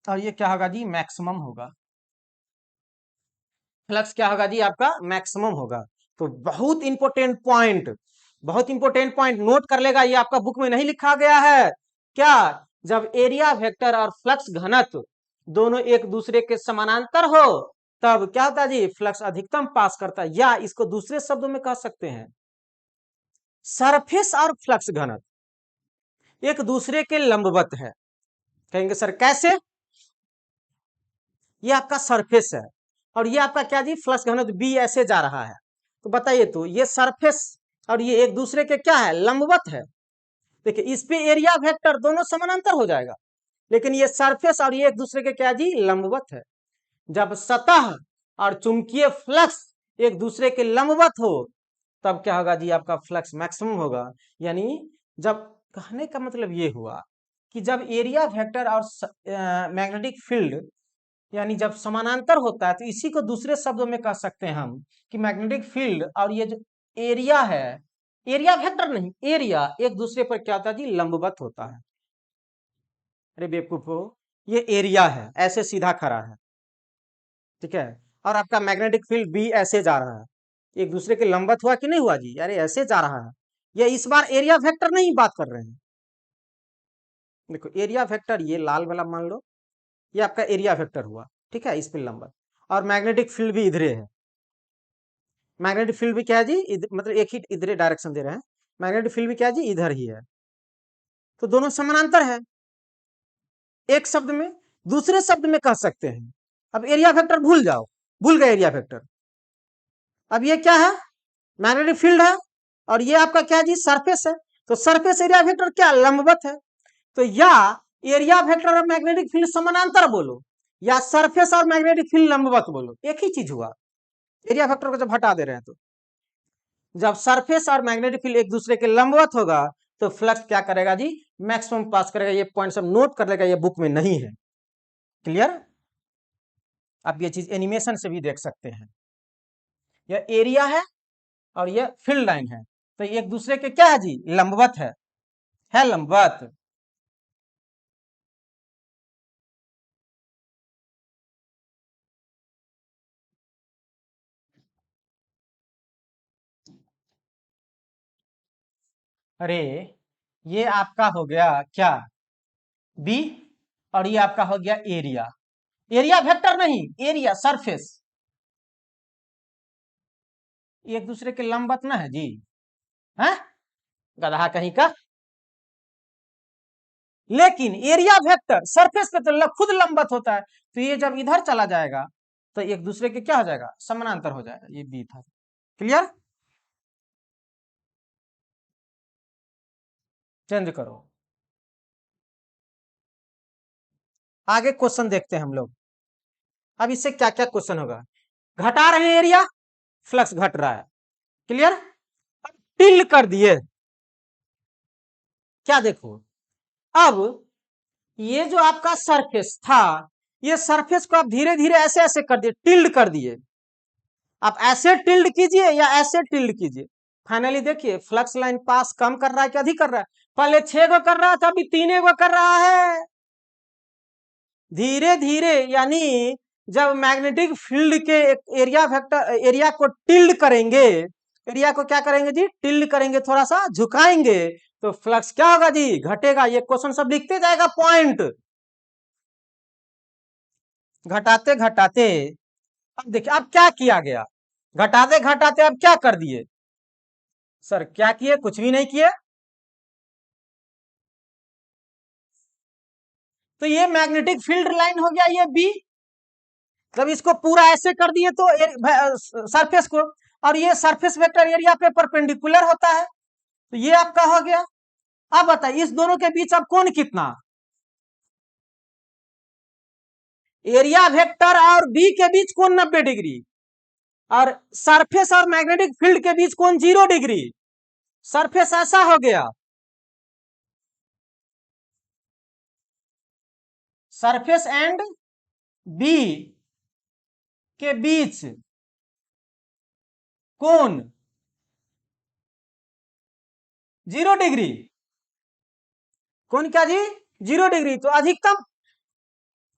S1: और ये क्या होगा जी, मैक्सिमम होगा, फ्लक्स क्या होगा जी आपका, मैक्सिमम होगा। तो बहुत इंपॉर्टेंट पॉइंट, बहुत इंपॉर्टेंट पॉइंट नोट कर लेगा, ये आपका बुक में नहीं लिखा गया है क्या, जब एरिया वेक्टर और फ्लक्स घनत्व दोनों एक दूसरे के समानांतर हो तब क्या होता है जी, फ्लक्स अधिकतम पास करता है। या इसको दूसरे शब्दों में कह सकते हैं, सरफेस और फ्लक्स घनत्व एक दूसरे के लंबवत है। कहेंगे सर कैसे, ये आपका सरफेस है और ये आपका क्या जी, फ्लक्स घनत्व बी ऐसे जा रहा है, तो बताइए तो ये सरफेस और ये एक दूसरे के क्या है, लंबवत है। देखिए इस पे एरिया वेक्टर दोनों समानांतर हो जाएगा, लेकिन ये सरफेस और ये एक दूसरे के क्या जी, लंबवत है। जब सतह और चुंबकीय फ्लक्स एक दूसरे के लंबवत हो तब क्या होगा जी, आपका फ्लक्स मैक्सिमम होगा। यानी जब, कहने का मतलब ये हुआ कि जब एरिया वेक्टर और मैग्नेटिक फील्ड यानी जब समानांतर होता है तो इसी को दूसरे शब्दों में कह सकते हैं हम कि मैग्नेटिक फील्ड और ये जो एरिया है, एरिया वेक्टर नहीं, एरिया एक दूसरे पर क्या होता है जी, लंबवत होता है। अरे बेवकूफो, ये एरिया है ऐसे सीधा खड़ा है, ठीक है, और आपका मैग्नेटिक फील्ड भी ऐसे जा रहा है, एक दूसरे के लंबवत हुआ कि नहीं हुआ जी, अरे ऐसे जा रहा है। ये इस बार एरिया वेक्टर नहीं बात कर रहे हैं। देखो एरिया वेक्टर ये लाल वाला मान लो, ये आपका एरिया वेक्टर हुआ, ठीक है, इस पे लंबवत, और मैग्नेटिक फील्ड भी इधरे है। मैग्नेटिक फील्ड भी क्या है जी, मतलब एक ही इधर डायरेक्शन दे रहे हैं, मैग्नेटिक फील्ड भी क्या है जी, इधर ही है, तो दोनों समानांतर है एक शब्द में। दूसरे शब्द में कह सकते हैं, अब एरिया वेक्टर भूल जाओ, भूल गए एरिया वेक्टर, अब ये क्या है, मैग्नेटिक फील्ड है और ये आपका क्या जी, सरफेस है। तो सरफेस एरिया वेक्टर क्या, लंबवत है। तो या एरिया वेक्टर और मैग्नेटिक फील्ड समानांतर बोलो, या सरफेस और मैग्नेटिक फील्ड लंबवत बोलो, एक ही चीज हुआ। एरिया वेक्टर को जब हटा दे रहे हैं तो जब सरफेस और मैग्नेटिक फील्ड एक दूसरे के लंबवत होगा तो फ्लक्स क्या करेगा जी, मैक्सिमम पास करेगा। ये पॉइंट सब नोट कर लेगा, ये बुक में नहीं है। क्लियर, आप ये चीज एनिमेशन से भी देख सकते हैं। यह एरिया है और ये फील्ड लाइन है, तो एक दूसरे के क्या है जी, लंबवत है लंबवत। अरे ये आपका हो गया क्या, बी, और ये आपका हो गया एरिया। एरिया वेक्टर नहीं, एरिया सरफेस, एक दूसरे के लंबवत ना है जी, है गधा कहीं का। लेकिन एरिया वेक्टर सरफेस पे तो खुद लंबवत होता है, तो ये जब इधर चला जाएगा तो एक दूसरे के क्या हो जाएगा, समानांतर हो जाएगा। ये बी था, क्लियर। चेंज करो, आगे क्वेश्चन देखते हैं हम लोग। अब इससे क्या क्या क्वेश्चन होगा, घटा रहे हैं एरिया, फ्लक्स घट रहा है, क्लियर। टिल्ड कर दिए, क्या देखो, अब ये जो आपका सरफेस था, ये सरफेस को आप धीरे धीरे ऐसे ऐसे कर दिए, टिल्ड कर दिए। आप ऐसे टिल्ड कीजिए या ऐसे टिल्ड कीजिए, फाइनली देखिए फ्लक्स लाइन पास कम कर रहा है कि अधिक कर रहा है। पहले 6 गो कर रहा था, अभी 3 गो कर रहा है। धीरे धीरे यानी जब मैग्नेटिक फील्ड के एरिया वेक्टर एरिया को टिल्ड करेंगे, एरिया को क्या करेंगे जी, टिल्ड करेंगे, थोड़ा सा झुकाएंगे, तो फ्लक्स क्या होगा जी, घटेगा। ये क्वेश्चन सब लिखते जाएगा पॉइंट, घटाते घटाते। अब देखिए अब क्या किया गया, घटाते घटाते अब क्या कर दिए सर, क्या किए, कुछ भी नहीं किए। तो ये मैग्नेटिक फील्ड लाइन हो गया ये बी, जब इसको पूरा ऐसे कर दिए तो सरफेस को, और ये सरफेस वेक्टर एरिया पे परपेंडिकुलर होता है, तो ये आपका हो गया। अब बताइए इस दोनों के बीच अब कोण कितना, एरिया वेक्टर और बी के बीच कोण 90 डिग्री, और सरफेस और मैग्नेटिक फील्ड के बीच कोण 0 डिग्री। सरफेस ऐसा हो गया, सरफेस एंड बी के बीच कोण 0 डिग्री, कोण क्या जी, 0 डिग्री। तो अधिकतम,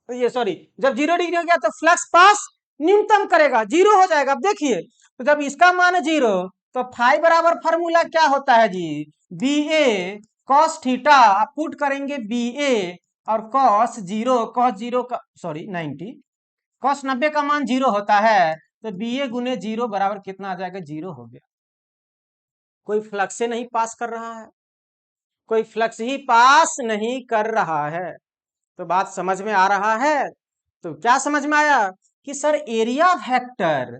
S1: ये सॉरी, जब 0 डिग्री हो गया तो फ्लक्स पास न्यूनतम करेगा, 0 हो जाएगा। अब देखिए, तो जब इसका मान है 0, तो फाई बराबर फॉर्मूला क्या होता है जी, बी ए कॉस थीटा। आप पुट करेंगे बी ए और कॉस 0 का सॉरी 90, कॉस 90 का मान 0 होता है, तो बी ए गुने 0 बराबर कितना आ जाएगा, 0 हो गया। कोई फ्लक्स से नहीं पास कर रहा है, कोई फ्लक्स ही पास नहीं कर रहा है। तो बात समझ में आ रहा है। तो क्या समझ में आया कि sir area vector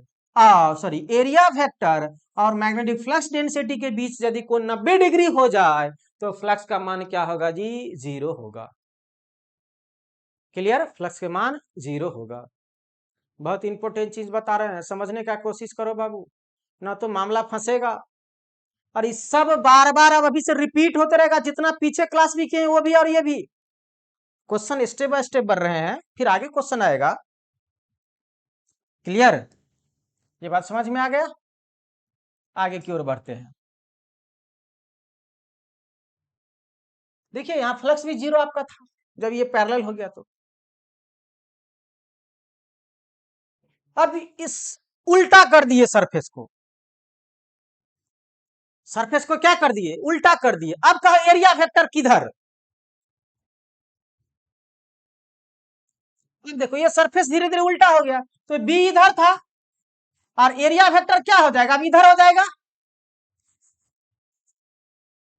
S1: sorry area vector और मैग्नेटिक फ्लक्स डेंसिटी के बीच यदि कोण 90 डिग्री हो जाए तो फ्लक्स का मान क्या होगा जी, 0 होगा। क्लियर, फ्लक्स के मान 0 होगा। बहुत इंपॉर्टेंट चीज बता रहे हैं, समझने का कोशिश करो बाबू, ना तो मामला फंसेगा। और इस सब बार बार अब अभी से रिपीट होते रहेगा, जितना पीछे क्लास भी किए वो भी और ये भी। क्वेश्चन स्टेप बाय स्टेप बढ़ रहे हैं, फिर आगे क्वेश्चन आएगा। क्लियर, ये बात समझ में आ गया। आगे की ओर बढ़ते हैं। देखिए यहां फ्लक्स भी 0 आपका था जब ये पैरेलल हो गया, तो अब इस उल्टा कर दिए सरफेस को, सरफेस को क्या कर दिए, उल्टा कर दिए। अब कहा एरिया वेक्टर किधर, अब देखो ये सरफेस धीरे धीरे उल्टा हो गया, तो बी इधर था और एरिया वेक्टर क्या हो जाएगा, अब इधर हो जाएगा।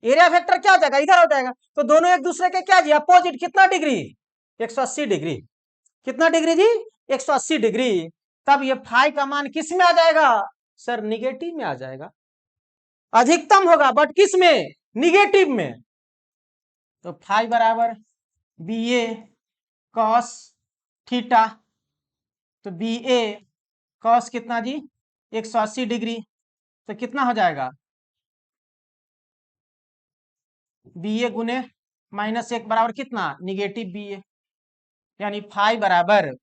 S1: एरिया वेक्टर क्या हो जाएगा, इधर हो जाएगा। तो दोनों एक दूसरे के क्या जी, अपोजिट, कितना डिग्री, 180 डिग्री। कितना डिग्री जी, 180 डिग्री। तब ये फाई का मान किस में आ जाएगा सर, निगेटिव में आ जाएगा। अधिकतम होगा बट किस में, निगेटिव में। तो फाई बराबर बी ए कॉस थीटा, तो बी ए कॉस कितना जी, 180 डिग्री, तो कितना हो जाएगा, बी ए गुने -1 बराबर कितना, निगेटिव बी ए। यानी फाई बराबर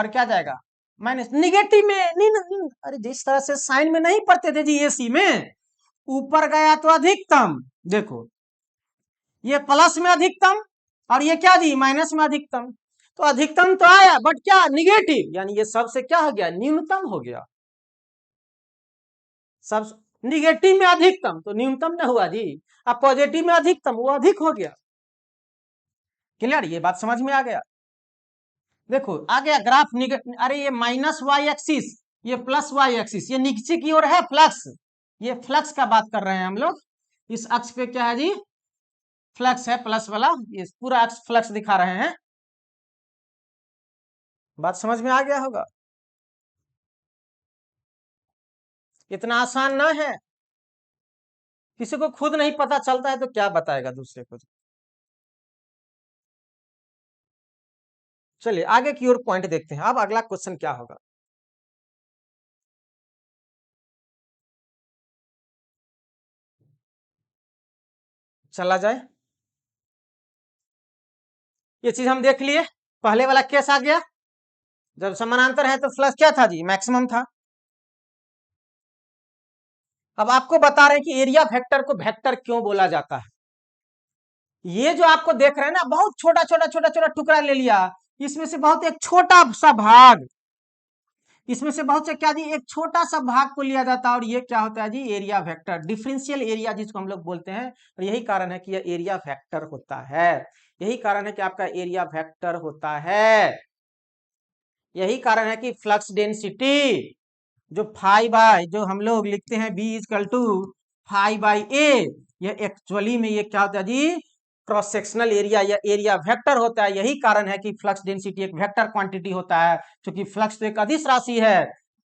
S1: क्या जाएगा, माइनस निगेटिव में नहीं, नहीं, अरे जिस तरह से साइन में नहीं पढ़ते थे जी एसी में, ऊपर गया तो अधिकतम, देखो ये प्लस में अधिकतम और ये क्या जी माइनस में अधिकतम, तो अधिकतम तो आया बट क्या निगेटिव, यानी ये सबसे क्या हो गया न्यूनतम हो गया, सब निगेटिव में अधिकतम तो न्यूनतम न हुआ जी, अब पॉजिटिव में अधिकतम वो अधिक हो गया। क्लियर, ये बात समझ में आ गया। देखो आ गया ग्राफ अरे ये माइनस वाई एक्सिस, ये प्लस वाई एक्सिस, ये नीचे की ओर है फ्लक्स, ये फ्लक्स का बात कर रहे हैं हम लोग। इस अक्ष पे क्या है जी फ्लक्स है प्लस वाला, ये पूरा अक्ष फ्लक्स दिखा रहे हैं। बात समझ में आ गया होगा, इतना आसान ना है, किसी को खुद नहीं पता चलता है तो क्या बताएगा दूसरे को। चलिए आगे की ओर पॉइंट देखते हैं, अब अगला क्वेश्चन क्या होगा। चला जाए, ये चीज हम देख लिए, पहले वाला केस आ गया, जब समानांतर है तो फ्लक्स क्या था जी मैक्सिमम था। अब आपको बता रहे हैं कि एरिया वेक्टर को वेक्टर क्यों बोला जाता है। ये जो आपको देख रहे हैं ना बहुत छोटा छोटा छोटा छोटा टुकड़ा ले लिया, इसमें से बहुत एक छोटा सा भाग, इसमें से बहुत से क्या जी एक छोटा सा भाग को लिया जाता है और ये क्या होता है जी एरिया वेक्टर, डिफरेंशियल एरिया जिसको हम लोग बोलते हैं, और यही कारण है कि यह एरिया वेक्टर होता है, यही कारण है कि आपका एरिया वेक्टर होता है, यही कारण है कि फ्लक्स डेंसिटी जो फाई बाय जो हम लोग लिखते हैं B is equal to phi by A, ये एक्चुअली में ये क्या होता है जी क्रॉस सेक्शनल एरिया या एरिया वेक्टर होता है। यही कारण है कि फ्लक्स डेंसिटी एक वेक्टर क्वांटिटी होता है, क्योंकि फ्लक्स तो एक अदिश राशि है,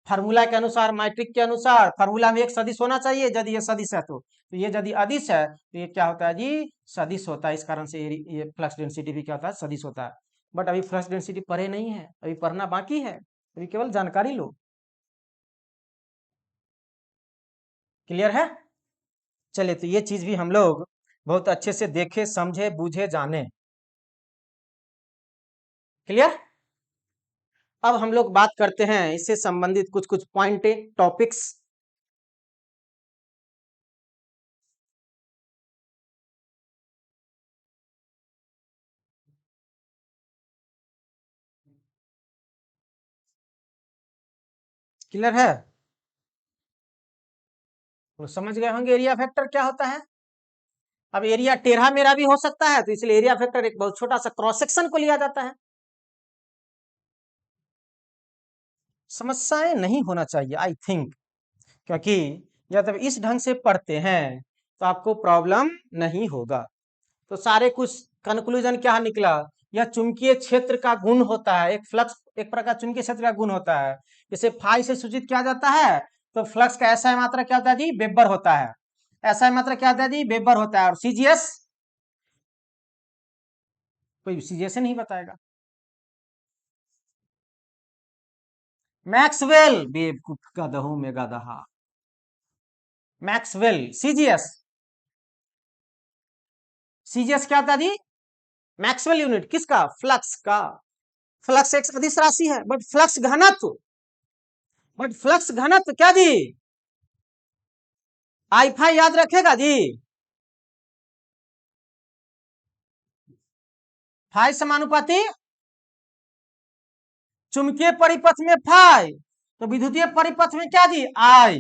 S1: फार्मूला के अनुसार मैट्रिक के अनुसार फार्मूला में एक सदिश होना चाहिए, यदि ये सदिश है तो ये यदि अदिश है तो ये क्या होता है जी सदिश होता है, इस कारण से ये फ्लक्स डेंसिटी भी क्या होता है सदिश होता है। बट अभी फ्लक्स डेंसिटी पढ़े नहीं है, अभी पढ़ना बाकी है, अभी केवल जानकारी लो। क्लियर है, चलिए तो ये चीज भी हम लोग बहुत अच्छे से देखे समझे बूझे जाने। क्लियर, अब हम लोग बात करते हैं इससे संबंधित कुछ कुछ पॉइंट टॉपिक्स। क्लियर है, तो समझ गए होंगे एरिया फैक्टर क्या होता है। अब एरिया टेढ़ा मेढ़ा भी हो सकता है, तो इसलिए एरिया फैक्टर एक बहुत छोटा सा क्रॉस सेक्शन को लिया जाता है। समस्याएं नहीं होना चाहिए आई थिंक, क्योंकि जब इस ढंग से पढ़ते हैं तो आपको प्रॉब्लम नहीं होगा। तो सारे कुछ कंक्लूजन क्या निकला, यह चुंबकीय क्षेत्र का गुण होता है, एक फ्लक्स एक प्रकार चुंबकीय क्षेत्र का गुण होता है, इसे फाई से सूचित किया जाता है, तो फ्लक्स का ऐसा मात्रा क्या होता है जी वेबर होता है, ऐसा मात्रा क्या होता है जी वेबर होता है, और सीजीएस कोई सीजीएस नहीं बताएगा। मैक्सवेल बेवकूफ गधों में गधा, मैक्सवेल सीजीएस, सीजीएस क्या होता है जी मैक्सवेल यूनिट किसका फ्लक्स का, फ्लक्स एक सदिश राशि है, बट फ्लक्स घनत्व क्या जी आई फाई याद रखेगा जी, फाई समानुपाती चुंबकीय परिपथ में फाई, तो विद्युतीय परिपथ में क्या जी आई,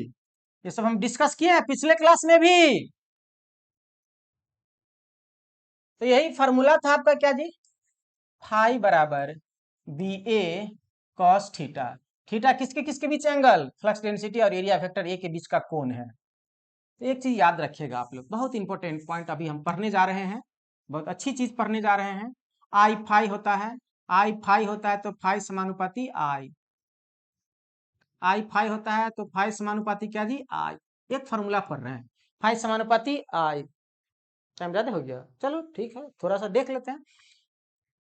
S1: ये सब हम डिस्कस किए हैं पिछले क्लास में भी। तो यही फॉर्मूला था आपका क्या जी फाई बराबर बी ए कॉस थीटा, थीटा किसके किसके बीच एंगल फ्लक्स डेंसिटी और एरिया वेक्टर ए के बीच का कोण है। तो एक चीज याद रखिएगा आप लोग, बहुत इंपॉर्टेंट पॉइंट अभी हम पढ़ने जा रहे हैं, बहुत अच्छी चीज पढ़ने जा रहे हैं। आई फाई होता है, आई फाई होता है तो फाई समानुपाती आई फाई होता है तो फाई समानुपाती क्या जी आई, एक फॉर्मूला पढ़ रहे हैं फाई समानुपाती आई। टाइम ज्यादा हो गया, चलो ठीक है थोड़ा सा देख लेते हैं।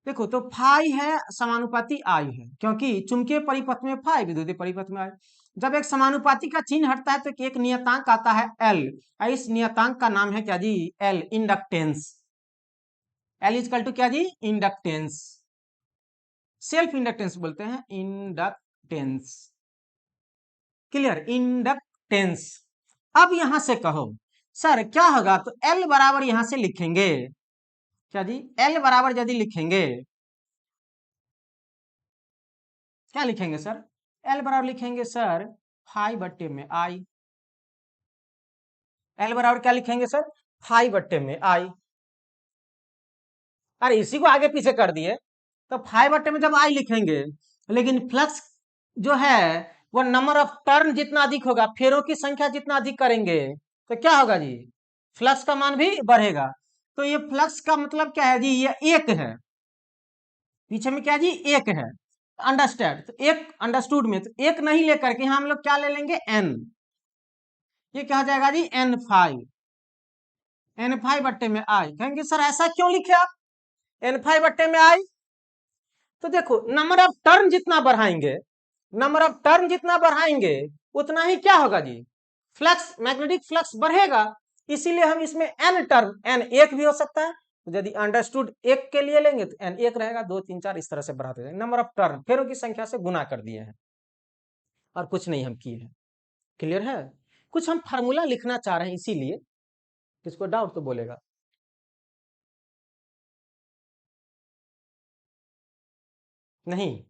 S1: देखो तो फाई है समानुपाती आई है, क्योंकि चुंबकीय परिपथ में फाई विद्युतीय परिपथ में आई, जब एक समानुपाती का चिन्ह हटता है तो एक नियतांक आता है एल, इस नियतांक का नाम है क्या जी L inductance, L is equal to क्या जी इंडक्टेंस, सेल्फ इंडक्टेंस बोलते हैं इंडक्टेंस, इंडक्टेंस। Clear, inductance. अब यहां से कहो सर क्या होगा, तो एल बराबर यहां से लिखेंगे, क्या जी, एल बराबर यदि लिखेंगे, क्या लिखेंगे सर, एल बराबर लिखेंगे सर फाइव बट्टे में आई। एल बराबर क्या लिखेंगे सर, फाइव बट्टे में आई। अरे इसी को आगे पीछे कर दिए, तो फाइव बट्टे में जब आई लिखेंगे, लेकिन फ्लक्स जो है वो नंबर ऑफ टर्न जितना अधिक होगा, फेरों की संख्या जितना अधिक करेंगे, तो क्या होगा जी, फ्लक्स का मान भी बढ़ेगा। तो ये फ्लक्स का मतलब क्या है जी, ये एक है, पीछे में क्या जी, एक है। अंडरस्टैंड, तो एक अंडरस्टूड में, तो एक नहीं लेकर के हम लोग क्या ले लेंगे, एन। ये क्या हो जाएगा जी, एन फाइव। एन फाइव बट्टे में आई, कहेंगे सर ऐसा क्यों लिखे आप, एन फाइव बट्टे में आई। तो देखो नंबर ऑफ टर्न जितना बढ़ाएंगे, नंबर ऑफ टर्न जितना बढ़ाएंगे उतना ही क्या होगा जी, फ्लक्स, मैग्नेटिक फ्लक्स बढ़ेगा। इसीलिए हम इसमें एन टर्न, एन एक भी हो सकता है, तो यदि अंडरस्टूड एक के लिए लेंगे तो एन एक रहेगा, दो तीन चार इस तरह से बढ़ाते जाएंगे, नंबर ऑफ टर्न फेरों की संख्या से गुना कर दिए हैं, और कुछ नहीं हम किए हैं। क्लियर है, कुछ हम फार्मूला लिखना चाह रहे हैं इसीलिए, किसको डाउट तो बोलेगा। नहीं,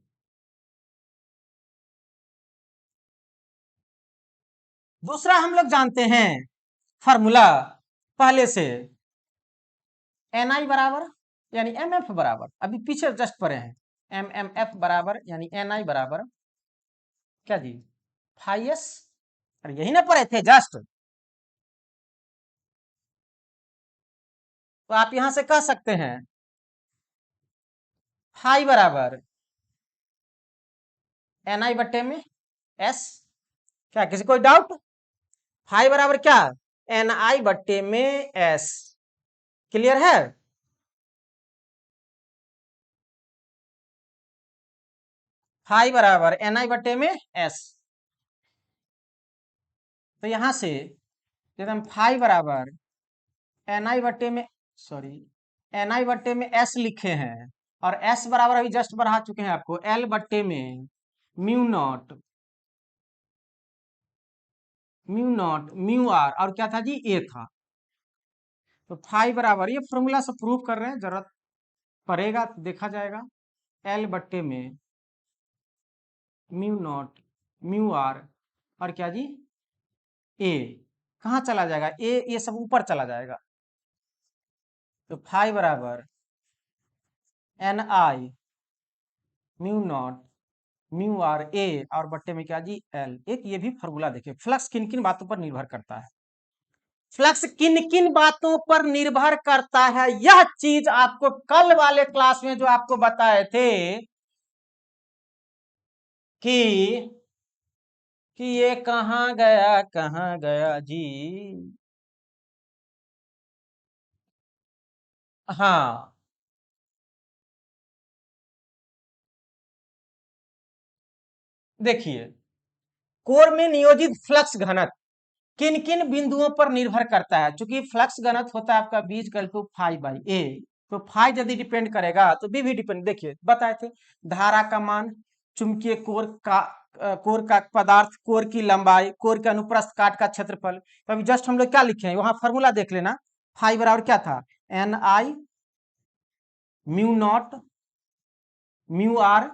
S1: दूसरा हम लोग जानते हैं फार्मूला पहले से, एन आई बराबर यानी एम एफ बराबर, अभी पीछे जस्ट पढ़े हैं, एम एम एफ बराबर यानी एन आई बराबर क्या जी, फाइव एस। अरे यही ना पढ़े थे जस्ट, तो आप यहां से कह सकते हैं फाइव बराबर एन आई बट्टे में एस। क्या किसी कोई डाउट, फाइव बराबर क्या, एन आई बट्टे में एस। क्लियर है, फाइव बराबर एन आई बट्टे में एस। तो यहां से जब हम फाइव बराबर एन आई बट्टे में, सॉरी, एन आई बट्टे में एस लिखे हैं, और एस बराबर अभी जस्ट बढ़ा चुके हैं आपको, एल बट्टे में mu naught, mu naught mu R, और क्या था जी, ए था। तो फाइव बराबर, ये फॉर्मूला से प्रूव कर रहे हैं, जरूरत पड़ेगा तो देखा जाएगा, एल बट्टे में म्यू नॉट म्यू आर, और क्या जी, ए कहाँ चला जाएगा, ए ये सब ऊपर चला जाएगा, तो फाइव बराबर N I mu naught mu R A, और बट्टे में क्या जी, एल। एक ये भी फॉर्मूला देखिए, फ्लक्स किन किन बातों पर निर्भर करता है, फ्लक्स किन किन बातों पर निर्भर करता है, यह चीज आपको कल वाले क्लास में जो आपको बताए थे कि ये कहाँ गया जी, हाँ देखिए, कोर में नियोजित फ्लक्स घनत्व किन किन बिंदुओं पर निर्भर करता है, क्योंकि फ्लक्स घनत्व होता है आपका बीजगणित फाइव बाई ए, तो फाइव यदि डिपेंड करेगा तो बी भी डिपेंड, देखिए बताए थे, धारा का मान, चुंबकीय कोर का पदार्थ, कोर की लंबाई, कोर के अनुप्रस्थ काट का क्षेत्रफल। तो अभी जस्ट हम लोग क्या लिखे हैं, वहां फॉर्मूला देख लेना, फाइव बराबर क्या था, N I mu naught mu R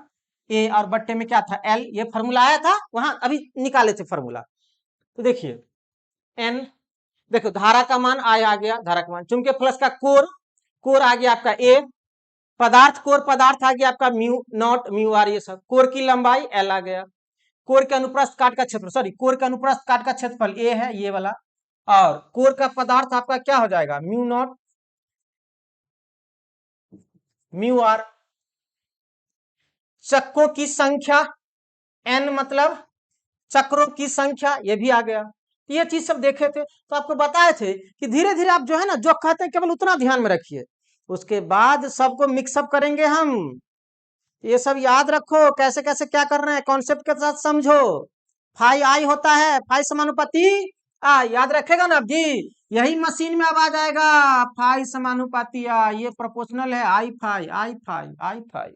S1: A, और बट्टे में क्या था, एल। ये फॉर्मूला आया था वहां, अभी निकाले थे फॉर्मूला। तो देखिए एन, देखो धारा का मान आ गया, धारा का मान, चूंकि प्लस का कोर, कोर आ गया आपका ए, पदार्थ, कोर पदार्थ आ गया आपका म्यू नॉट म्यू आर, ये सब, कोर की लंबाई एल आ गया, कोर के अनुप्रस्थ काट का क्षेत्र, सॉरी कोर के अनुप्रस्थ काट का क्षेत्रफल ए है ये वाला, और कोर का पदार्थ आपका क्या हो जाएगा, म्यू नॉट म्यू आर, चक्कों की संख्या एन, मतलब चक्रों की संख्या, ये भी आ गया। ये चीज सब देखे थे, तो आपको बताए थे कि धीरे धीरे आप जो है ना, जो कहते हैं केवल उतना ध्यान में रखिए, उसके बाद सबको मिक्सअप करेंगे हम। ये सब याद रखो, कैसे कैसे क्या करना है, कॉन्सेप्ट के साथ समझो। फाई आई होता है, फाई समानुपाती आ, याद रखेगा ना आप जी, यही मशीन में अब आ जाएगा, फाई समानुपाती आ, ये प्रोपोर्शनल है, आई फाई आई फाई आई फाई।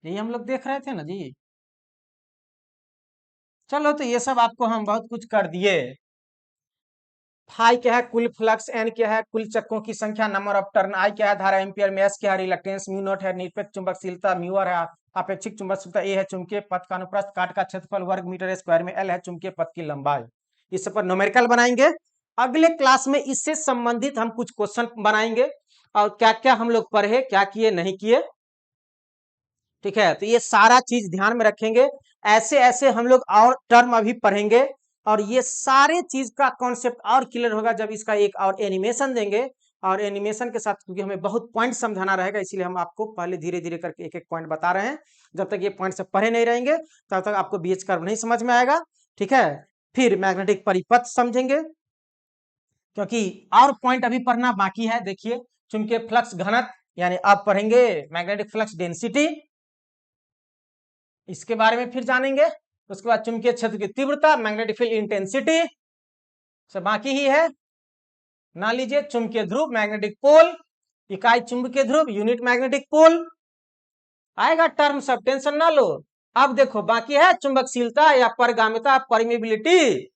S1: यही हम लोग देख रहे थे ना जी। चलो तो ये सब आपको हम बहुत कुछ कर दिए। फाई क्या है, कुल फ्लक्स, एन क्या है, कुल चक्कों की संख्या, नंबर ऑफ टर्न, आई क्या है, धारा एम्पियर में, एस क्या है, रिलक्टेंस, म्यू नॉट है निरपेक्ष चुंबकशीलता, म्यू आर है आपेक्षिक चुंबकशीलता, ए है चुंबकीय पथ का अनुप्रस्थ, काट का क्षेत्रफल वर्ग मीटर स्क्वायर में, एल है चुंबकीय पथ की लंबाई। इस पर न्यूमेरिकल बनाएंगे। अगले क्लास में इससे संबंधित हम कुछ क्वेश्चन बनाएंगे और क्या क्या हम लोग पढ़े, क्या किए नहीं किए। ठीक है, तो ये सारा चीज ध्यान में रखेंगे। ऐसे ऐसे हम लोग और टर्म अभी पढ़ेंगे और ये सारे चीज का कॉन्सेप्ट और क्लियर होगा जब इसका एक और एनिमेशन देंगे। और एनिमेशन के साथ क्योंकि हमें बहुत पॉइंट समझाना रहेगा, इसीलिए हम आपको पहले धीरे धीरे करके एक एक पॉइंट बता रहे हैं। जब तक ये पॉइंट सब पढ़े नहीं रहेंगे तब तक आपको बीएच कर्व नहीं समझ में आएगा। ठीक है, फिर मैग्नेटिक परिपथ समझेंगे, क्योंकि और पॉइंट अभी पढ़ना बाकी है। देखिए, चुंबकीय फ्लक्स घनत्व, यानी अब पढ़ेंगे मैग्नेटिक फ्लक्स डेंसिटी, इसके बारे में फिर जानेंगे। उसके बाद चुंबकीय क्षेत्र की तीव्रता, मैग्नेटिक फील्ड इंटेंसिटी, सब बाकी ही है। ना लीजिए चुंबकीय ध्रुव, मैग्नेटिक पोल, इकाई चुंबकीय ध्रुव, यूनिट मैग्नेटिक पोल, आएगा टर्म, सब टेंशन ना लो। अब देखो बाकी है चुंबकशीलता या परगामिता, परमिबिलिटी।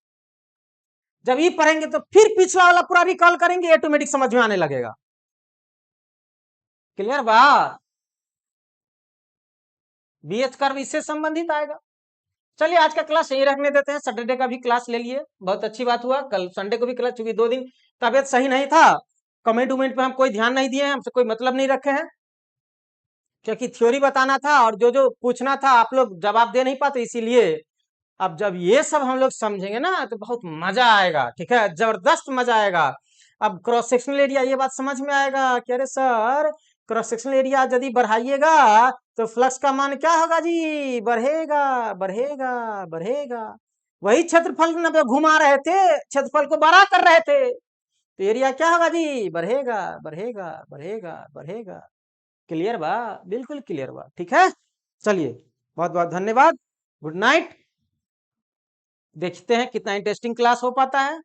S1: जब ये पढ़ेंगे तो फिर पिछला वाला पूरा रिकॉल करेंगे, ऑटोमेटिक समझ में आने लगेगा। क्लियर बा? बीएच कर्व इससे संबंधित आएगा। चलिए आज का क्लास यही रखने देते हैं, सैटरडे का भी क्लास ले लिए, बहुत अच्छी बात हुआ। कल संडे को भी क्लास, चूंकि 2 दिन तबियत सही नहीं था, कमेंट उमेंट पे हम कोई ध्यान नहीं दिए हैं, हमसे कोई मतलब नहीं रखे हैं, क्योंकि थ्योरी बताना था और जो जो पूछना था आप लोग जवाब दे नहीं पाते, इसीलिए। अब जब ये सब हम लोग समझेंगे ना तो बहुत मजा आएगा। ठीक है, जबरदस्त मजा आएगा। अब क्रॉस सेक्शनल एरिया, ये बात समझ में आएगा कि अरे सर क्रॉस सेक्शनल एरिया यदि बढ़ाइएगा तो फ्लक्स का मान क्या होगा जी, बढ़ेगा बढ़ेगा बढ़ेगा। वही क्षेत्रफल न पे घुमा रहे थे, क्षेत्रफल को बड़ा कर रहे थे, तो एरिया क्या होगा जी, बढ़ेगा बढ़ेगा बढ़ेगा बढ़ेगा। क्लियर बा? बिल्कुल क्लियर बा। ठीक है, चलिए बहुत बहुत धन्यवाद, गुड नाइट। देखते हैं कितना इंटरेस्टिंग क्लास हो पाता है।